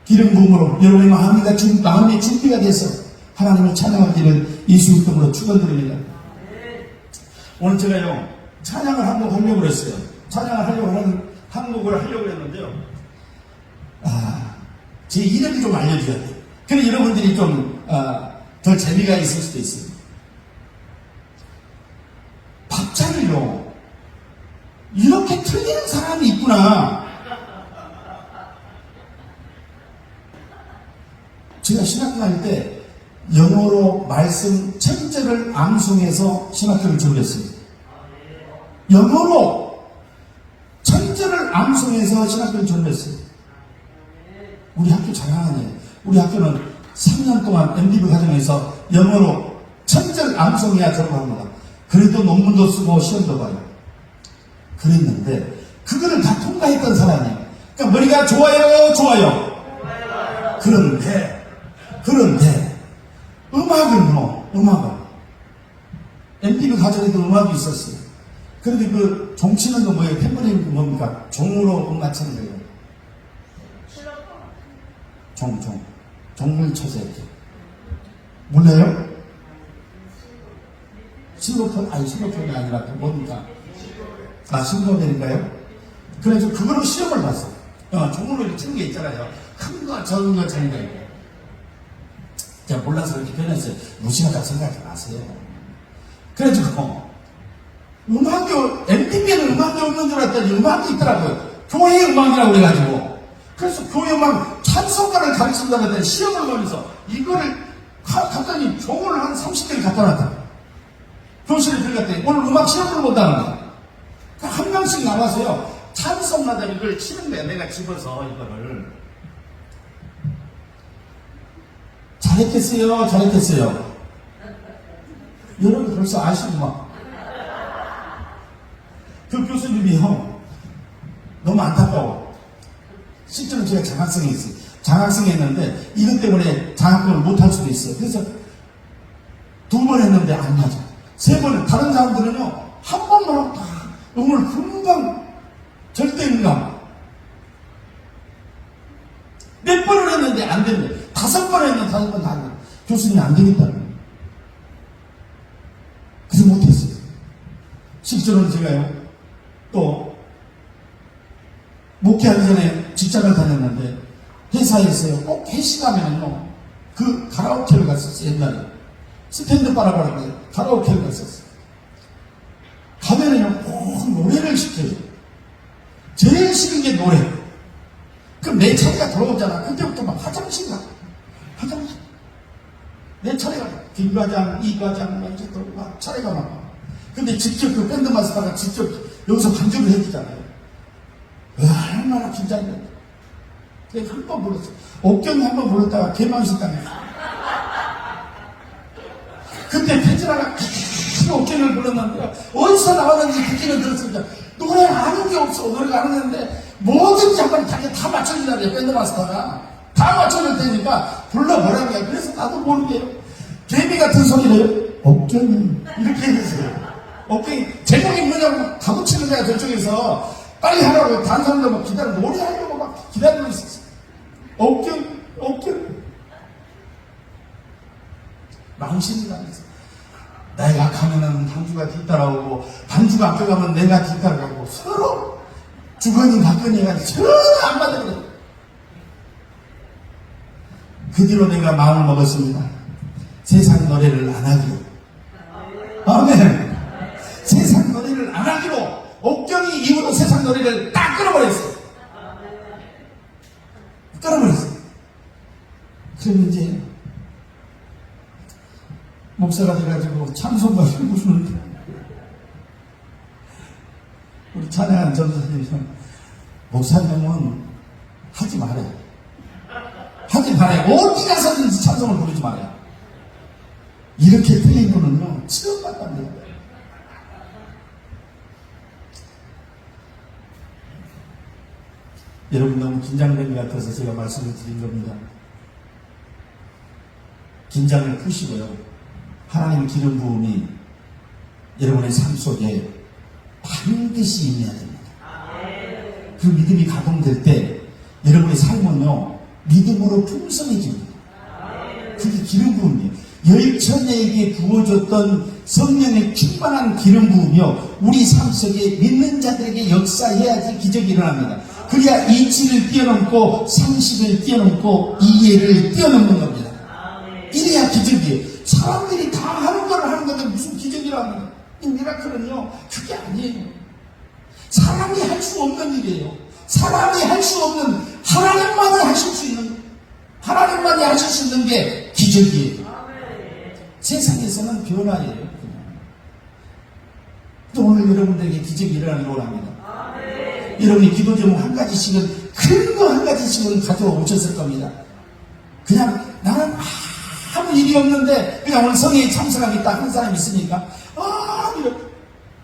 기름 부음으로 여러분의 마음이 준비가 돼서 하나님을 찬양하기를 예수 그리스도로 축원드립니다. 오늘 제가요, 찬양을 한 곡 하려고 그랬어요. 찬양을 하려고 하는 한국을 하려고 했는데요, 제 이름을 좀 알려줘야 돼요. 그래 여러분들이 좀 더 재미가 있을 수도 있어요. 박자를요, 이렇게 틀리는 사람이 있구나. 제가 신학교 다닐 때 영어로 말씀 천절을 암송해서 신학교를 졸업했습니다. 영어로 천절을 암송해서 신학교를 졸업했어요. 우리 학교 자랑하네요. 우리 학교는 3년 동안 MDB 과정에서 영어로 천절 암송해야 졸업합니다. 그래도 논문도 쓰고 시험도 봐요. 그랬는데 그거를 다 통과했던 사람이에요. 그러니까 머리가 좋아요. 그런데 음악을 MTV 가정에도 음악이 있었어요. 그런데 그 종 치는 거 뭐예요? 탬버린 그 뭡니까? 종으로 음악 치는 거예요. 종을 쳐서 이렇게. 몰라요? 실로폰? 아니, 실로폰이 아니라 뭡니까? 실로폰인가요? 그래서 그거로 시험을 봤어. 종으로 이렇게 치는 게 있잖아요. 큰 거, 적은 거 치는 거. 제가 몰라서 그렇게 표현했어요. 무시하다고 생각하지 마세요. 그래가지고 음악교, MTV에는 음악이 없는 줄 알았더니 음악이 있더라고요. 교회 음악이라고 그래가지고. 그래서 교회 음악 찬송가를 가르친다고 했더니 시험을 보면서 이거를 갑자기 종을 한 30개를 갖다 놨다. 교실에 들어갔더니 오늘 음악 시험을 본다는 거야. 한 명씩 나와서요, 찬송마다 이걸 치는 거야. 내가 집어서 이거를. 잘했겠어요? 여러분 벌써 아시구만. 그 교수님이요, 너무 안타까워. 실제로 제가 장학생이 있어요. 장학생이 했는데 이것 때문에 장학금을 못할 수도 있어요. 그래서 2번 했는데 안 맞아. 3번, 다른 사람들은요 한 번만 하고 다 음을 금방 절대음감 몇 번을 했는데 안 된대. 5번 했는데 5번 다 안 돼. 교수님이 안 되겠다는 거예요. 그래서 못했어요. 실제로는 제가요 또 목회하기 전에 직장을 다녔는데 회사에서요 꼭 회식하면은요 그 가라오케를 갔었어요. 옛날에 스탠드 바라바라고 가라오케를 갔었어요. 가면은요 꼭 노래를 시켜요. 제일 싫은 게 노래. 그럼 내 차례가 돌아오잖아. 그때부터 막 화장실 가. 화장실. 내 차례가 김과장, 이과장, 막 차례가 막. 근데 직접 그 밴드 마스터가 직접 여기서 반주를 해주잖아요. 얼마나 긴장돼. 내가 한 번 불렀어. 옥경이 한 번 불렀다가 개망신당했어. 그때 페지라가 옥경을 불렀는데 어디서 나왔는지 듣기는 들었으니까 노래 아는 게 없어. 노래가 안 하는데 뭐든지 한번 자기 다 맞춰주라 그래. 밴드 마스터가 다 맞춰줄 테니까 불러보라는 거야. 그래서 나도 모르게 개미 같은 소리를 옥경이 이렇게 해주세요. 옥경이 제목이 뭐냐고 가부치는 데가 저쪽에서 빨리 하라고 다른 사람들 막 기다려 노래하려고 막 기다리고 있었어. 옥경 망신이 당했어. 내가 가면은 반주가 뒤따라오고 반주가 앞에 가면 내가 뒤따라가고 서로 주거니 받거니 해가지고 전혀 안 받아들여. 그 뒤로 내가 마음을 먹었습니다. 세상 노래를 안 하기로. 아멘. 세상 노래를 안 하기로. 옥경이 이후로 세상 노래를 딱 끊어버렸어요. 끊어버렸어요. 그럼 이제 목사가 돼가지고 찬송가를 부르는데 우리 찬양한 전도사님이 목사님은 하지 말아요. 하지 말아요. 어디 가서든지 찬송을 부르지 말아요. 이렇게 틀린 분은요 치료받도 안 돼요. 여러분 너무 긴장된 것 같아서 제가 말씀을 드린 겁니다. 긴장을 푸시고요. 하나님의 기름 부음이 여러분의 삶 속에 반드시 임해야 됩니다. 그 믿음이 가동될 때 여러분의 삶은요 믿음으로 풍성해집니다. 그게 기름 부음이에요. 열처녀에게 부어줬던 성령의 충만한 기름 부음이요 우리 삶 속에 믿는 자들에게 역사해야지 기적이 일어납니다. 그래야 이치를 뛰어넘고 상식을 뛰어넘고 이해를 뛰어넘는 겁니다. 이래야 기적이에요. 사람들이 다 하는 걸 하는 건데 무슨 기적이라는 거예요. 이 미라클은요 그게 아니에요. 사람이 할 수 없는 일이에요. 사람이 할 수 없는 하나님만이 하실 수 있는 하나님만이 하실 수 있는 게 기적이에요. 세상에서는 변화예요. 또 오늘 여러분들에게 기적이 일어나길 원합니다. 여러분이 기도 제목 한 가지씩은 큰 거 한 가지씩은 가져와 오셨을 겁니다. 그냥 나는 아무 일이 없는데 그냥 오늘 성회에 참석하겠다 하는 사람이 있으니까 이렇게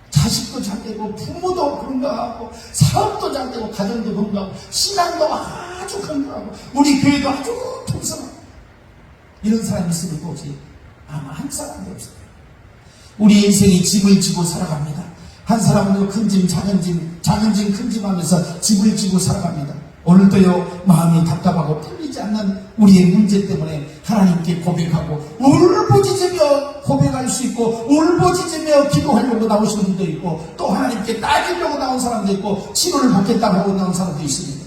자식도 잘 되고 부모도 건강하고 사업도 잘 되고 가정도 건강하고 신앙도 아주 건강하고 우리 교회도 아주 풍성하고 이런 사람이 있으면 혹시 아마 한 사람도 없어요. 우리 인생이 짐을 지고 살아갑니다. 한 사람은 큰 짐, 작은 짐, 작은 짐, 큰 짐 하면서 짐을 지고 살아갑니다. 오늘도요, 마음이 답답하고 풀리지 않는 우리의 문제 때문에 하나님께 고백하고, 울부짖으며 고백할 수 있고, 울부짖으며 기도하려고 나오시는 분도 있고, 또 하나님께 따지려고 나온 사람도 있고, 치료를 받겠다고 하고 나온 사람도 있습니다.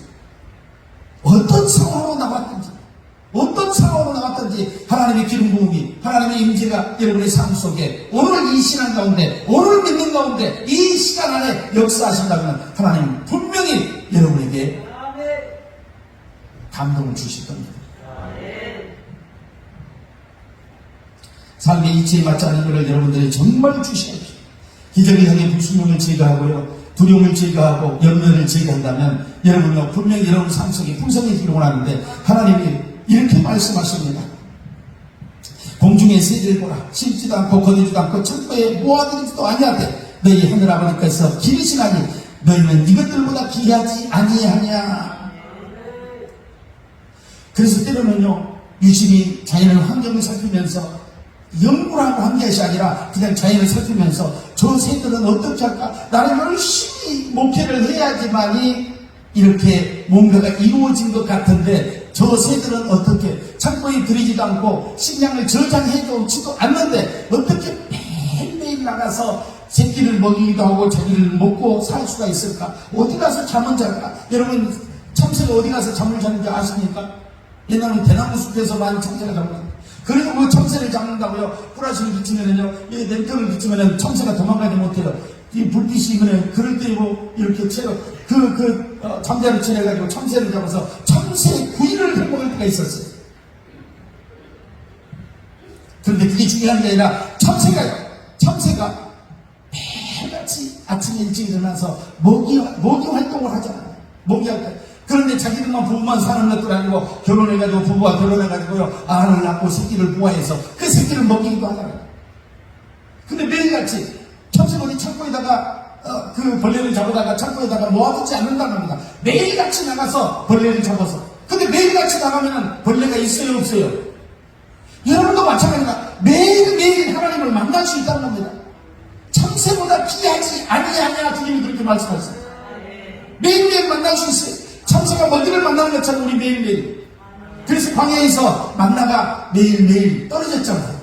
어떤 상황으로 나왔든지 하나님의 기름 부음이 하나님의 임재가 여러분의 삶 속에 오늘 이 시간 가운데 오늘 믿는 가운데 이 시간 안에 역사하신다면 하나님은 분명히 여러분에게 감동을 주실 겁니다. 삶의 이치에 맞지 않은 것을 여러분들이 정말 주셔야죠. 기적을 향해 불순종을 제거하고요, 두려움을 제거하고 염려를 제거한다면 여러분은 분명히 여러분 삶 속에 풍성해지기를 원하는데 하나님이 이렇게 말씀하십니다. 공중의 새를 보라. 심지도 않고 거두지도 않고 창고에 모아두지도 아니하되 너희 하늘 아버지께서 기르시나니 너희는 이것들보다 귀하지 아니하냐. 그래서 때로는요, 유심히 자연의 환경을 살피면서 연구라고 한 것이 아니라 그냥 자연을 살피면서 저 새들은 어떻게 할까? 나는 열심히 목회를 해야지만이 이렇게 뭔가가 이루어진 것 같은데 저 새들은 어떻게 창고에 들이지도 않고 식량을 저장해두지도 않는데 어떻게 매일매일 나가서 새끼를 먹이기도 하고 자기를 먹고 살 수가 있을까? 어디 가서 잠은 잘까? 여러분 참새가 어디 가서 잠을 자는지 아십니까? 옛날에는 대나무 숲에서 많이 참새가 잡는다. 그리고 그 참새를 잡는다고요. 뿌라시를 비치면은요, 이 냄새를 비치면은 참새가 도망가지 못해요. 이 불빛이 그냥 그럴 때 뭐 이렇게 채로 참새를 칠해가지고 참새를 잡아서 참새 구이를 해먹을 때가 있었어요. 그런데 그게 중요한 게 아니라 참새가 매일같이 아침에 일찍 일어나서 먹이 활동을 하잖아요. 먹이 활동. 그런데 자기들만 부부만 사는 것도 아니고 결혼해가지고 부부와 결혼해가지고요 알을 낳고 새끼를 부화해서 그 새끼를 먹이기도 하잖아요. 근데 매일같이 참새가 어디 창고에다가 그 벌레를 잡아다가 창고에다가 모아두지 않는다는 겁니다. 매일같이 나가서 벌레를 잡아서. 근데 매일같이 나가면은 벌레가 있어요 없어요? 여러분도 마찬가지다. 매일매일 하나님을 만날 수 있다는 겁니다. 참새보다 귀하지 아니하냐 주님이 그렇게 말씀하셨어요. 매일매일 만날 수 있어요. 참새가 먹이를 만나는 것처럼 우리 매일매일. 그래서 광야에서 만나가 매일매일 떨어졌잖아요.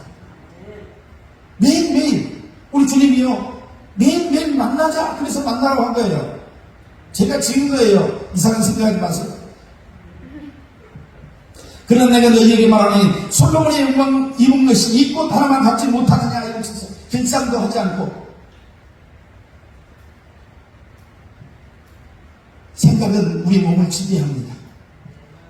매일매일 우리 주님이요 매일매일 만나자 그래서 만나라고 한 거예요. 제가 지은 거예요. 이상한 생각하지 마세요. 그러나 내가 너희에게 말하니 솔로몬의 영광 입은 것이 이 꽃 하나만 갖지 못하느냐 이러면서 괜찮도 하지 않고 생각은 우리 몸을 지배합니다.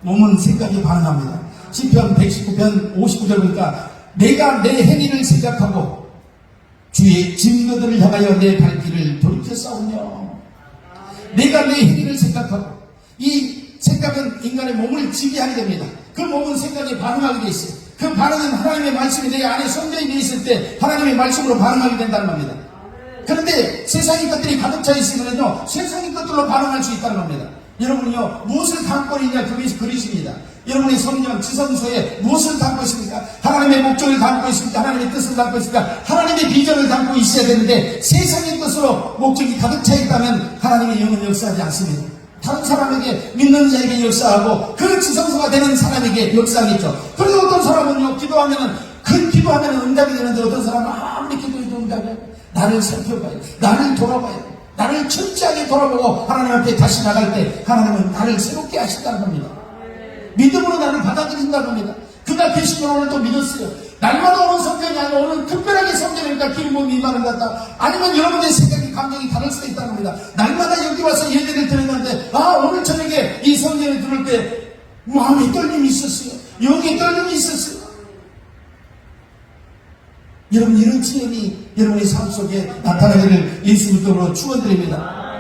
몸은 생각에 반응합니다. 시편 119편 59절 보니까 내가 내 행위를 생각하고 주의 증거들을 향하여 내 발길을 돌이켜 싸우며 내가 내 행위를 생각하고 이 생각은 인간의 몸을 지배하게 됩니다. 그 몸은 생각에 반응하게 돼 있어요. 그 반응은 하나님의 말씀이 내 안에 성전이 되어 있을 때 하나님의 말씀으로 반응하게 된다는 겁니다. 그런데 세상의 것들이 가득 차 있으면요 세상의 것들로 반응할 수 있다는 겁니다. 여러분요 무엇을 담고 있냐 그것이 그리십니다. 여러분의 성령 지성소에 무엇을 담고 있습니까? 하나님의 목적을 담고 있습니까? 하나님의 뜻을 담고 있습니까? 하나님의 비전을 담고 있어야 되는데 세상의 뜻으로 목적이 가득 차 있다면 하나님의 영은 역사하지 않습니다. 다른 사람에게 믿는 자에게 역사하고 그 지성소가 되는 사람에게 역사하겠죠. 그런데 어떤 사람은요 기도하면은 응답이 되는데 어떤 사람은 아무리 기도해도 응답이 안 돼요. 나를 살펴봐요. 나를 돌아봐요. 나를 철저하게 돌아보고 하나님 앞에 다시 나갈 때 하나님은 나를 새롭게 하신다는 겁니다. 믿음으로 나를 받아들인다는 겁니다. 그날 계시면 오늘 또 믿었어요. 날마다 오는 성경이 아니라 오늘 특별하게 성경이니까 기름부음이 임하는 것 같다. 아니면 여러분의 생각이 감정이 다를 수도 있다는 겁니다. 날마다 여기 와서 예배를 드렸는데 오늘 저녁에 이 성경을 들을 때 마음에 떨림이 있었어요. 여기에 떨림이 있었어요. 여러분 이런 체험이 여러분의 삶 속에 나타나기를 예수 그리스도로 축원드립니다.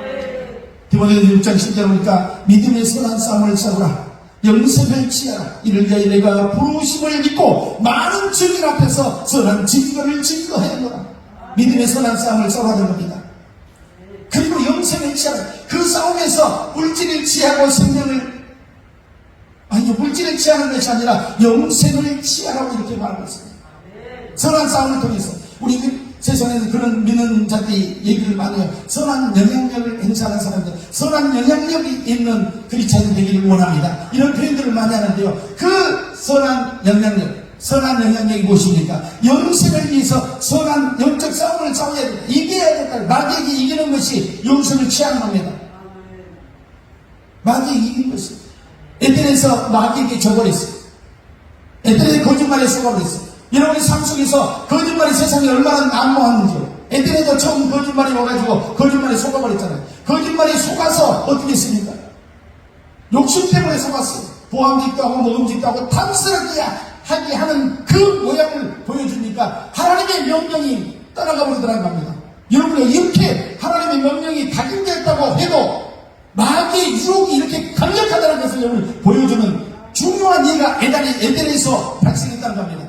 디모데후서 6장 10절 보니까 믿음의 선한 싸움을 싸우라. 영생을 취하라. 이를 위하여 내가 부르심을 믿고 많은 증인 앞에서 선한 증거를 증거하였노라. 믿음의 선한 싸움을 싸우라는 겁니다. 그리고 영생을 취하라. 그 싸움에서 물질을 취하고 물질을 취하는 것이 아니라 영생을 취하라고 이렇게 말하고 있습니다. 선한 싸움을 통해서 우리 세상에서 그런 믿는 자들이 얘기를 많이 해요. 선한 영향력을 행사하는 사람들, 선한 영향력이 있는 크리스찬이 되기를 원합니다. 이런 표현들을 많이 하는데요. 그 선한 영향력이 무엇입니까? 영생을 위해서 선한 영적 싸움을 싸워야 된다. 이겨야 된다. 마귀에게 이기는 것이 영생을 취하는 겁니다. 마귀에게 이기는 것이. 에덴에서 마귀에게 져버렸어요. 에덴에 거짓말에 속아버렸어요. 여러분의 삶 속에서 거짓말이 세상에 얼마나 난무하는지요. 에덴에도 처음 거짓말이 와가지고 거짓말에 속아버렸잖아요. 거짓말이 속아서 어떻게 했습니까? 욕심 때문에 속았어요. 보암직도 하고 먹음직도 하고 탐스럽게 하게 하는 그 모양을 보여주니까 하나님의 명령이 떠나가 버리더라는 겁니다. 여러분이 이렇게 하나님의 명령이 각인되었다고 해도 마귀의 유혹이 이렇게 강력하다는 것을 여러분 보여주는 중요한 예가 에덴에서 발생했다는 겁니다.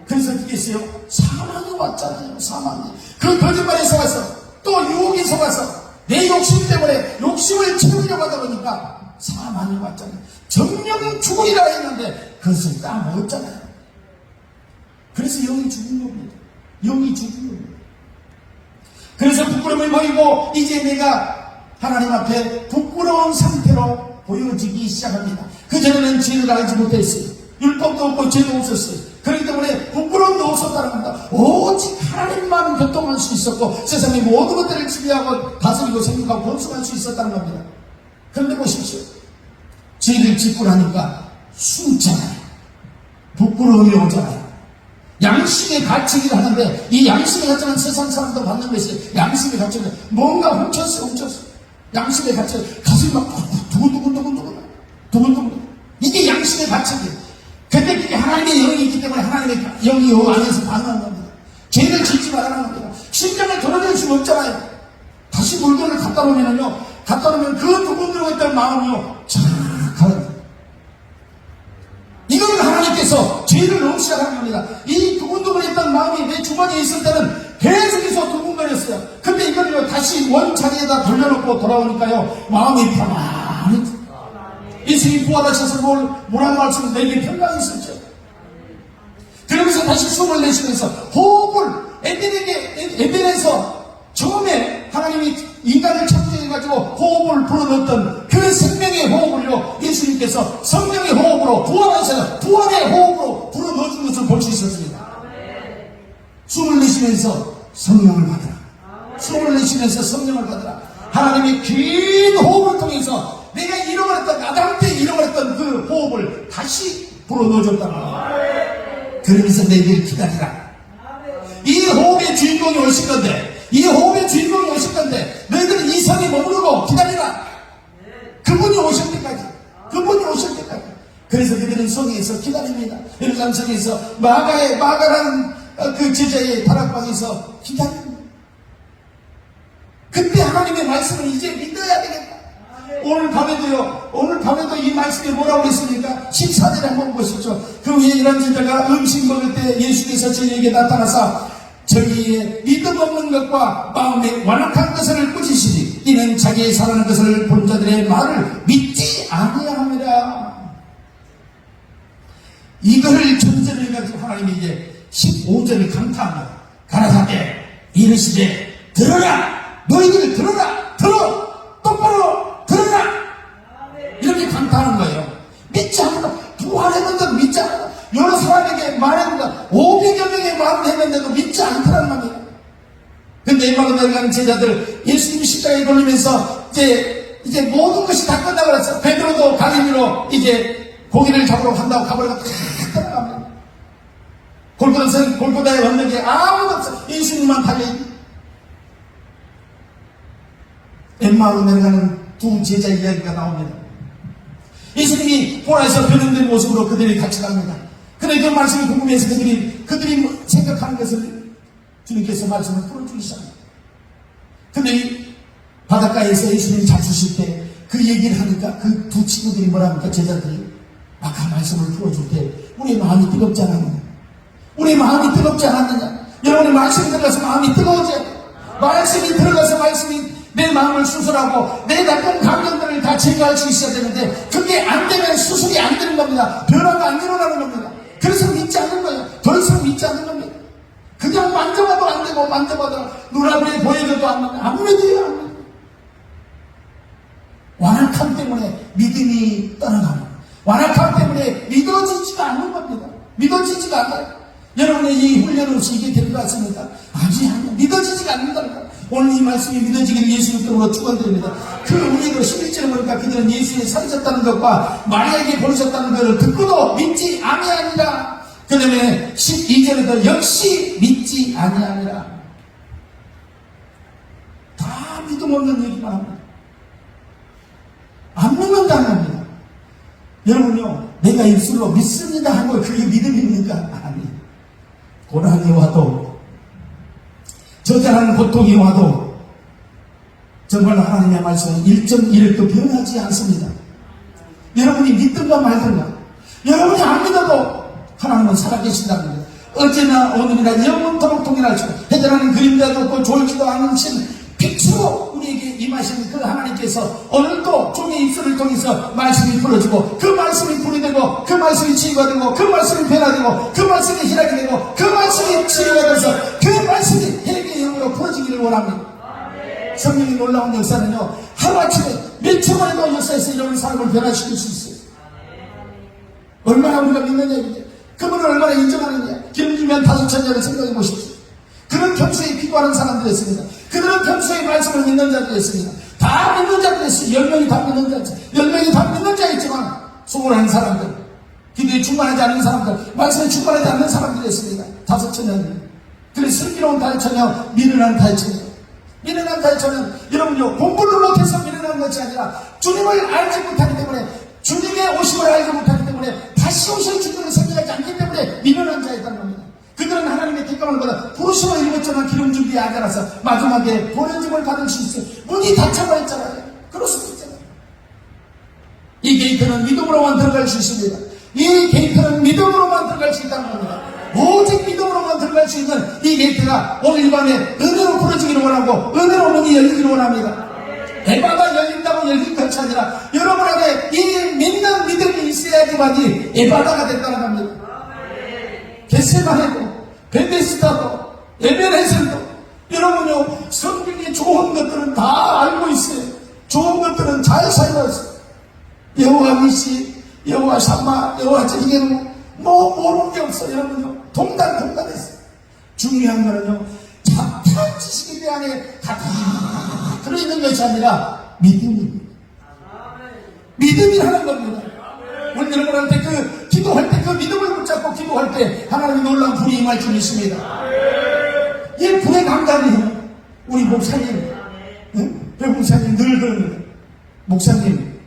그래서 어떻게 했어요? 사망이 왔잖아요. 사망이. 그 거짓말에 속아서 또 유혹에 속아서 내 욕심 때문에 욕심을 채우려고 하다 보니까 사망이 왔잖아요. 정령이 죽으리라 했는데 그것을 까먹었잖아요. 그래서 영이 죽은 겁니다. 영이 죽은 겁니다. 그래서 부끄러움을 보이고 이제 내가 하나님 앞에 부끄러운 상태로 보여지기 시작합니다. 그전에는 죄를 알지 못했어요. 율법도 없고 죄도 없었어요. 그렇기 때문에 부끄러움도 없었다는 겁니다. 오직 하나님만 교통할 수 있었고 세상의 모든 것들을 지배하고 다스리고 생각하고 번성할 수 있었다는 겁니다. 그런데 보십시오. 죄를 짓고 나니까 숨잖아요. 부끄러움이 오잖아요. 양심의 가책이라 하는데 이 양심의 가책은 세상 사람도 받는 것이 양심의 가책은 뭔가 훔쳤어. 양심의 가책 가슴이 막 두근두근 이게 양심의 가책이에요. 근데 그게 하나님의 영이 있기 때문에 하나님의 영이 요 안에서 반응하는 겁니다. 죄를 짓지 말라는 겁니다. 심장을 돌아낼 수는 없잖아요. 다시 물건을 갖다 놓으면 그 두근두근 했던 마음이요 쫙 가는. 이건 하나님께서 죄를 넣기 시작하는 겁니다. 이 두근두근했던 마음이 내 주머니에 있을 때는 계속해서 두근거렸어요. 근데 이걸 다시 원자리에다 돌려놓고 돌아오니까요 마음이 편안히. 예수님이 부활하셔서 뭐라는 말씀을 내게 평강이 있었죠. 그러면서 다시 숨을 내쉬면서 호흡을 에덴에서 처음에 하나님이 인간을 창조해가지고 호흡을 불어넣었던 그 생명의 호흡을요 예수님께서 성령의 호흡으로 부활하셔서 부활의 호흡으로 불어넣어준 것을 볼 수 있었습니다. 숨을 내쉬면서 성령을 받으라. 숨을 내쉬면서 성령을 받으라. 하나님의 긴 호흡을 통해서 내가 잃어버렸던 아담 때 잃어버렸던 그 호흡을 다시 불어넣어줬다는 거예요. 그러면서 내길 기다리라. 이 호흡의 주인공이 오실 건데 너희들은 이 성에 머무르고 기다리라. 그분이 오실 때까지. 그래서 그들은 성에서 기다립니다. 예루살렘 성에서 마가라는 그 제자의 다락방에서 기다립니다. 그때 하나님의 말씀을 이제 믿어야 되겠다. 오늘 밤에도 이 말씀이 뭐라고 했습니까? 14절에 한번 보시죠. 그 위에 이런 제자가 음식 먹을 때 예수께서 저희에게 나타나사 저희의 믿음 없는 것과 마음에 완악한 것을 꾸짖으시니 이는 자기의 살아난 것을 본 자들의 말을 믿지 아니함이라. 이거를 전제를 가지고 하나님이 이제 15절을 강타합니다. 가라사대 이르시되 들어라. 너희들 들어라. 똑바로 들어라. 이렇게 강타하는 거예요. 믿지 않는다. 부활했는데 믿지 않는다. 여러 사람에게 말했는데 500여 명의 말을 했는데도 믿지 않더란 말이에요. 근데 이마로 내려가는 제자들 예수님 십자가에 걸리면서 이제 모든 것이 다 끝나고 그랬어. 베드로도 갈릴리로 이제 고기를 잡으러 간다고 가버리고 다 떠나갑니다. 골고다에 언덕에 아무도 없어. 예수님만 달려있고. 엠마오로 내려가는 두 제자 이야기가 나옵니다. 예수님이 보라에서 변형된 모습으로 그들이 같이 갑니다. 그런데 그 말씀이 궁금해서 그들이 생각하는 것을 주님께서 말씀을 풀어주기 시작합니다. 근데 이 바닷가에서 예수님이 잡수실 때 그 얘기를 하니까 그 두 친구들이 뭐랍니까? 제자들이 아까 말씀을 풀어줄 때 우리의 마음이 뜨겁지 않았느냐? 우리의 마음이 뜨겁지 않았느냐? 여러분의 말씀이 들어가서 마음이 뜨거워져. 말씀이 들어가서 말씀이 내 마음을 수술하고 내 나쁜 감정들을 다 제거할 수 있어야 되는데 그게 안 되면 수술이 안 되는 겁니다. 변화가 안 일어나는 겁니다. 그래서 믿지 않는 거예요. 더 이상 믿지 않는 겁니다. 그냥 만져봐도 안 되고 만져봐도 눈앞에 보여줘도 안 믿어요. 안 믿어요. 완악함 때문에 믿음이 떠나갑니다. 완악함 때문에 믿어지지가 않는 겁니다. 믿어지지가 않아요. 여러분의 이 훈련 없이 이게 될 것 같습니까? 아니요. 믿어지지가 않는다는 거예요. 오늘 이 말씀이 믿어지기를 예수님 때문에 축원드립니다. 그 우리도 11절에 보니까 그들은 예수에 살으셨다는 것과 마리아에게 보내셨다는 것을 듣고도 믿지 아니하니라. 그 다음에 12절에도 역시 믿지 아니하니라. 다 믿음 없는 얘기만 합니다. 안 믿는다는 겁니다. 여러분요, 내가 입술로 믿습니다 하고 그게 믿음입니까? 아니. 고난이 와도 저자라는 고통이 와도 정말 하나님의 말씀은 1.1도 변하지 않습니다. 여러분이 믿든가 말든가 여러분이 안 믿어도 하나님은 살아계신다는 거예요. 어제나 오늘이나 영원토록 동일할 수 해결하는 그림자도 없고 졸지도 않은 신 빛으로 우리에게 임하신 그 하나님께서 오늘도 종의 입술을 통해서 말씀이 풀어지고 그 말씀이 불이 되고 그 말씀이 치유가 되고 그 말씀이 변화되고 그 말씀이 희락이 되고 그 말씀이 치유가 돼서 그 말씀이 해결의 영으로 풀어지기를 원합니다. 성령의 놀라운 역사는요, 하루아침에 몇 초만에도 역사에서 이런 사람을 변화시킬 수 있어요. 얼마나 우리가 믿느냐, 이제. 그분을 얼마나 인정하느냐. 기름주면 5,000년을 생각해 보십시오. 그런 평소에 기도하는 사람들이었습니다. 그들은 평소에 말씀을 믿는 자들이었습니다. 다 믿는 자들이었어요. 10명이 다 믿는 자였어요. 10명이 다 믿는 자였지만 소홀한 사람들, 기도에 충만하지 않은 사람들, 말씀에 충만하지 않는 사람들이었습니다. 5,000년. 그래서 슬기로운 다이처녀, 미련한 다이처녀. 미련한 다이처녀는 여러분요, 공부를 못해서 미련한 것이 아니라 주님을 알지 못하기 때문에, 주님의 오심을 알지 못하기 때문에, 다시 오실 주님을 생각하지 않기 때문에 미련한 자였다는 겁니다. 그들은 하나님의 택감을 받아 부르심을 입었지만 기름 준비에 앉아서 마지막에 보내짐을 받을 수 있어요. 문이 닫혀가 있잖아요. 그럴 수도 있잖아요. 이 게이트는 믿음으로만 들어갈 수 있습니다. 이 게이트는 믿음으로만 들어갈 수 있다는 겁니다. 오직 믿음으로만 들어갈 수 있는 이 게이트가 오늘 이 밤에 은혜로 풀어지기를 원하고 은혜로 문이 열리기를 원합니다. 에바가 열린다고 열린 것이 아니라 여러분 안에 이 믿는 믿음이 있어야지만이 에바다가 된다는 겁니다. 겟세마네도 베데스다도 에베레셀도 여러분요, 성경에 좋은 것들은 다 알고 있어요. 좋은 것들은 잘 살고 있어요. 여호와 니시, 여호와 샴마, 여호와 제기게는 뭐 모르는 게 없어요. 여러분요, 동단했어요. 중요한 거는요, 잡다한 지식에 대한 다 들어있는 것이 아니라 믿음입니다. 믿음이 하는 겁니다. 우리 여러분한테 기도할 때 그 믿음을 붙잡고 기도할 때 하나님이 놀라운 불이 임할 줄 믿습니다. 이 불의 강단이에요. 우리 목사님, 배 목사님 늘 그럽니다. 목사님,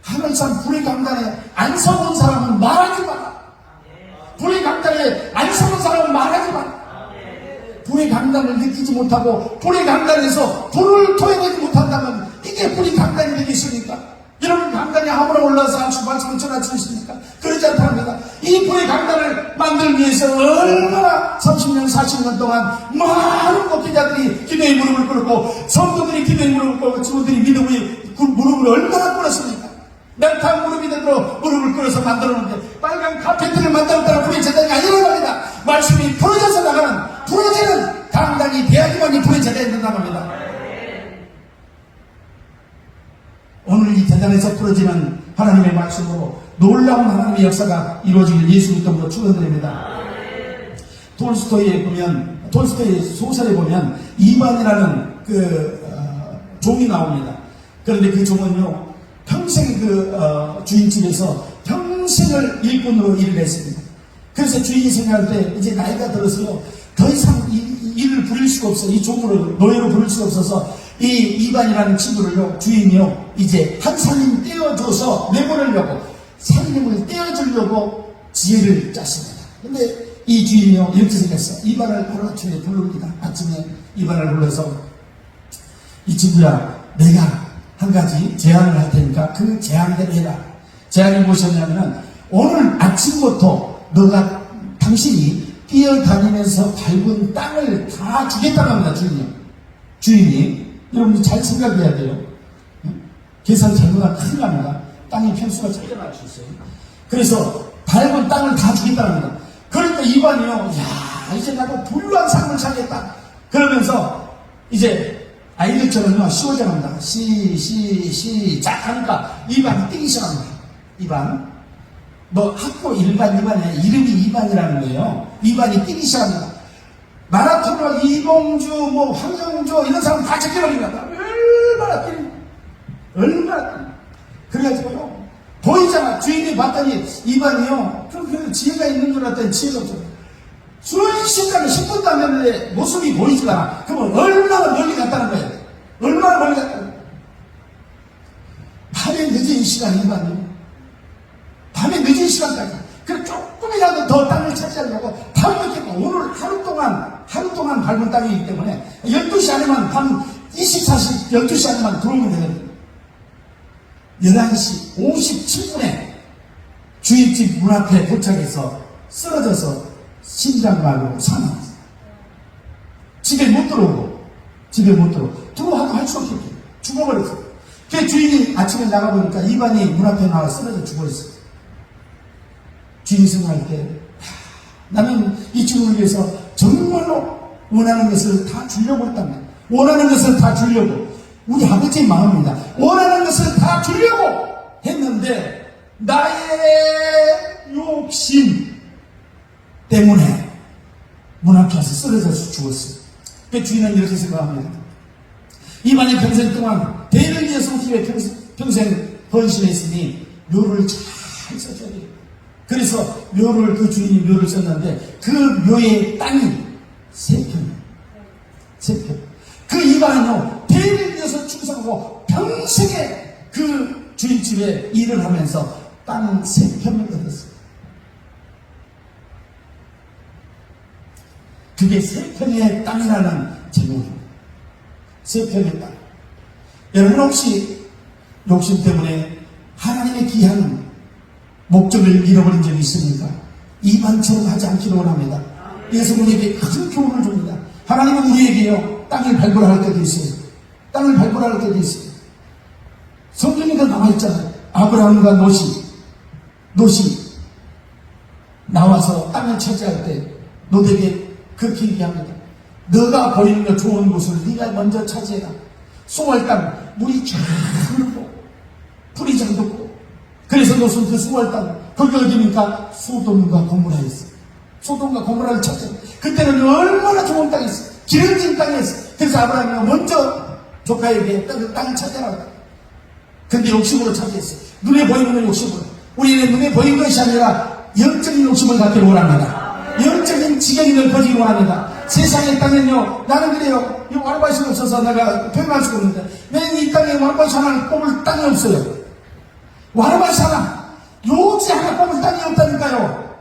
하늘산 불의 강단에 안 서본 사람은 말하지 마라. 불의 강단에 안 서본 사람은 말하지 마라. 불의 강단을 느끼지 못하고 불의 강단에서 불을 토해내지 못한다면 이게 불의 강단이 되겠습니까? 여러분, 강단에 아무나 올라와서 한수 말씀을 전할 수 있습니까? 그러지 않답니다. 이 불의 강단을 만들기 위해서 얼마나 30년, 40년 동안 많은 목회자들이 기도의 무릎을 꿇고 성도들이 기도의 무릎을 꿇고 친구들이 믿음의 무릎을 얼마나 꿇었습니까? 난탕 무릎이 되도록 무릎을 꿇어서 만들어놓는데 빨간 카페트를 만들었다가 불의 재단이 일어납니다. 말씀이 풀어져서 나가는 풀어지는 강단이 돼야지만 이 불의 재단이 된다고 합니다. 오늘 이 재단에서 풀어지는 하나님의 말씀으로 놀라운 하나님의 역사가 이루어지길 예수 믿음으로 축원드립니다. 톨스토이의 소설에 보면 이반이라는 종이 나옵니다. 그런데 그 종은요, 평생 주인집에서 평생을 일꾼으로 일을 했습니다. 그래서 주인이 생각할 때 이제 나이가 들어서요, 더 이상 일을 부릴 수가 없어요. 이 종으로 노예로 부릴 수가 없어서 이 이반이라는 친구를요, 주인이요, 이제 한 살림 떼어줘서 내보내려고, 살림을 떼어주려고 지혜를 짰습니다. 근데 이 주인이요, 이렇게 생겼어. 이반을 하루아침에 부릅니다. 아침에 이반을 불러서, 이 친구야, 내가 한 가지 제안을 할 테니까 그 제안대로 해라. 제안이 무엇이었냐면은, 오늘 아침부터 당신이 뛰어다니면서 밟은 땅을 다 주겠다고 합니다. 주인이. 여러분 잘 생각해야 돼요. 계산 잘못하면 큰일 납니다. 땅의 편수가 절대 날 수 있어요. 그래서 밟은 땅을 다 주겠다고 합니다. 그러니까 이반이요, 야, 이제 나도 부유한 삶을 살겠다. 그러면서 이제 아이들처럼요, 시워져 갑니다. 시작 하니까 이반이 뛰기 시작합니다. 이반. 학교 1반, 2반에 이름이 이반이라는 거예요. 이반이 뛰기 시작합니다. 마라톤으로 이봉주, 황영조 이런 사람 다 제껴버립니다. 얼마나 뛰는. 그래가지고요, 보이잖아. 주인이 봤더니 이반이요, 그 지혜가 있는 줄 알았더니 지혜가 없어요. 순식간에 10분도 안 됐는데 모습이 보이지가 않아. 그러면 얼마나 멀리 갔다는 거예요. 얼마나 멀리 갔다는 거예요. 밤에 늦은 시간 이반이요. 밤에 늦은 시간까지. 그래 조금이라도 더 땅을 차지하려고 밤늦게 오늘 하루 동안 밟은 땅이기 때문에 12시 안에만 밤 24시 12시 안에만 들어오면 되거든요. 11시 57분에 주인집 문 앞에 도착해서 쓰러져서 심장마비로 사망했어요. 집에 못 들어오고 들어와도 할 수 없게 죽어버렸어요. 그 주인이 아침에 나가보니까 입안이 문 앞에 나와 쓰러져 죽어있어요. 주인이 생각할 때 나는 이 친구를 위해서 정말로 원하는 것을 다 주려고 했단 말이야. 원하는 것을 다 주려고. 우리 아버지의 마음입니다. 원하는 것을 다 주려고 했는데 나의 욕심 때문에 문 앞에 와서 쓰러져서 죽었어요. 그 주인은 이렇게 생각합니다. 이만희 평생 동안 대를 위해서 힘에 평생 헌신했으니 묘를 잘 써줘야 돼요. 그래서 묘를, 그 주인이 묘를 썼는데 그 묘의 땅이 3편. 그 이만희는 대를 위해서 충성하고 평생에 그 주인집에 일을 하면서 땅 3편을 얻었어요. 그게 3편의 땅이라는 제목입니다. 3편의 땅. 여러분 혹시 욕심 때문에 하나님의 귀한 목적을 잃어버린 적이 있습니까? 이반처럼 하지 않기를 원합니다. 예수님에게 큰 교훈을 줍니다. 하나님은 우리에게요 땅을 발굴할 때도 있어요. 땅을 발굴할 때도 있어요. 성경에도 나와있잖아요. 아브라함과 롯이 나와서 땅을 차지할 때 롯에게 그렇게 얘기합니다. 너가 버리는 거 좋은 곳을 네가 먼저 차지해라. 수월 땅 물이 쫙 흐르고 풀이 잘 돋고 그래서 롯은 그 수월 땅 거기 어디입니까? 소돔과 고모라였어요. 소돔과 고모라를 차지해. 그때는 얼마나 좋은 땅이었어요. 기름진 땅이었어요. 그래서 아브라함이 먼저 조카에게 땅을 차지하라. 근데 욕심으로 차지했어요. 눈에 보이는 건 욕심으로. 우리는 눈에 보이는 것이 아니라 영적인 욕심을 갖기를 원합니다. 영적인 지경이 넓어지기 원합니다. 세상의 땅은요, 나는 그래요. 이 와르바시가 없어서 내가 표현할 수가 없는데, 맨 이 땅에 와르바시 하나를 뽑을 땅이 없어요. 와르바시 하나, 요지 하나 뽑을 땅이 없다니까요.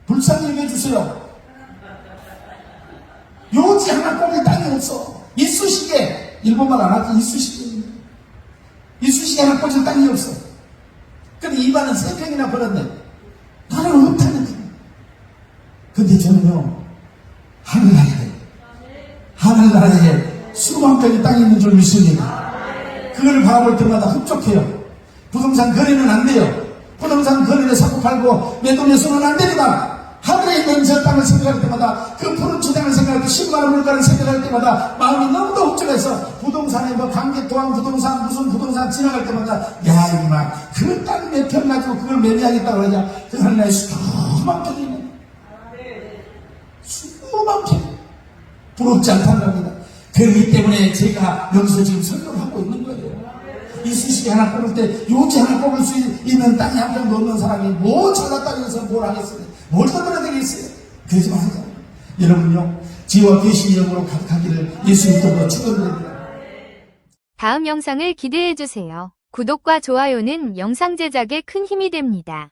불쌍히 얘기해주세요. 요지 하나 뽑을 땅이 없어. 이쑤시개, 일본말 안 하지, 이쑤시개 하나 꽂을 땅이 없어. 근데 입안은 3평이나 벌었네. 나는 없다는 거예요. 근데 저는요, 하늘나라에 수만 평의 땅이 있는 줄 믿습니다. 그걸 바라볼 때마다 흡족해요. 부동산 거래는 안 돼요. 부동산 거래를 사고 팔고 매도매수는 안 되지만 하늘에 있는 저 땅을 생각할 때마다 그 푸른 초장을 생각할 때 10만원 물가를 생각할 때마다 마음이 너무도 흡족해서 부동산에 뭐 강계토항 부동산 무슨 부동산 지나갈 때마다 야 이마 그 땅 몇 평 가지고 그걸 매매하겠다고 그러냐. 그 하늘나라에 수만 평이 있는 수만 평 부럽지 않다는 겁니다. 그렇기 때문에 제가 여기서 지금 설교를 하고 있는 거예요. 이쑤시개 하나 뽑을 때 요지 하나 뽑을 수 있는 땅이 한 평도 없는 사람이 뭐 잘났다고 해서 뭘 하겠어요? 뭘 떠들어야 되겠어요? 그러지 마세요. 여러분요 지와 계신 영으로 가득하기를 예수님 이름으로 축원드립니다. 다음 영상을 기대해주세요. 구독과 좋아요는 영상 제작에 큰 힘이 됩니다.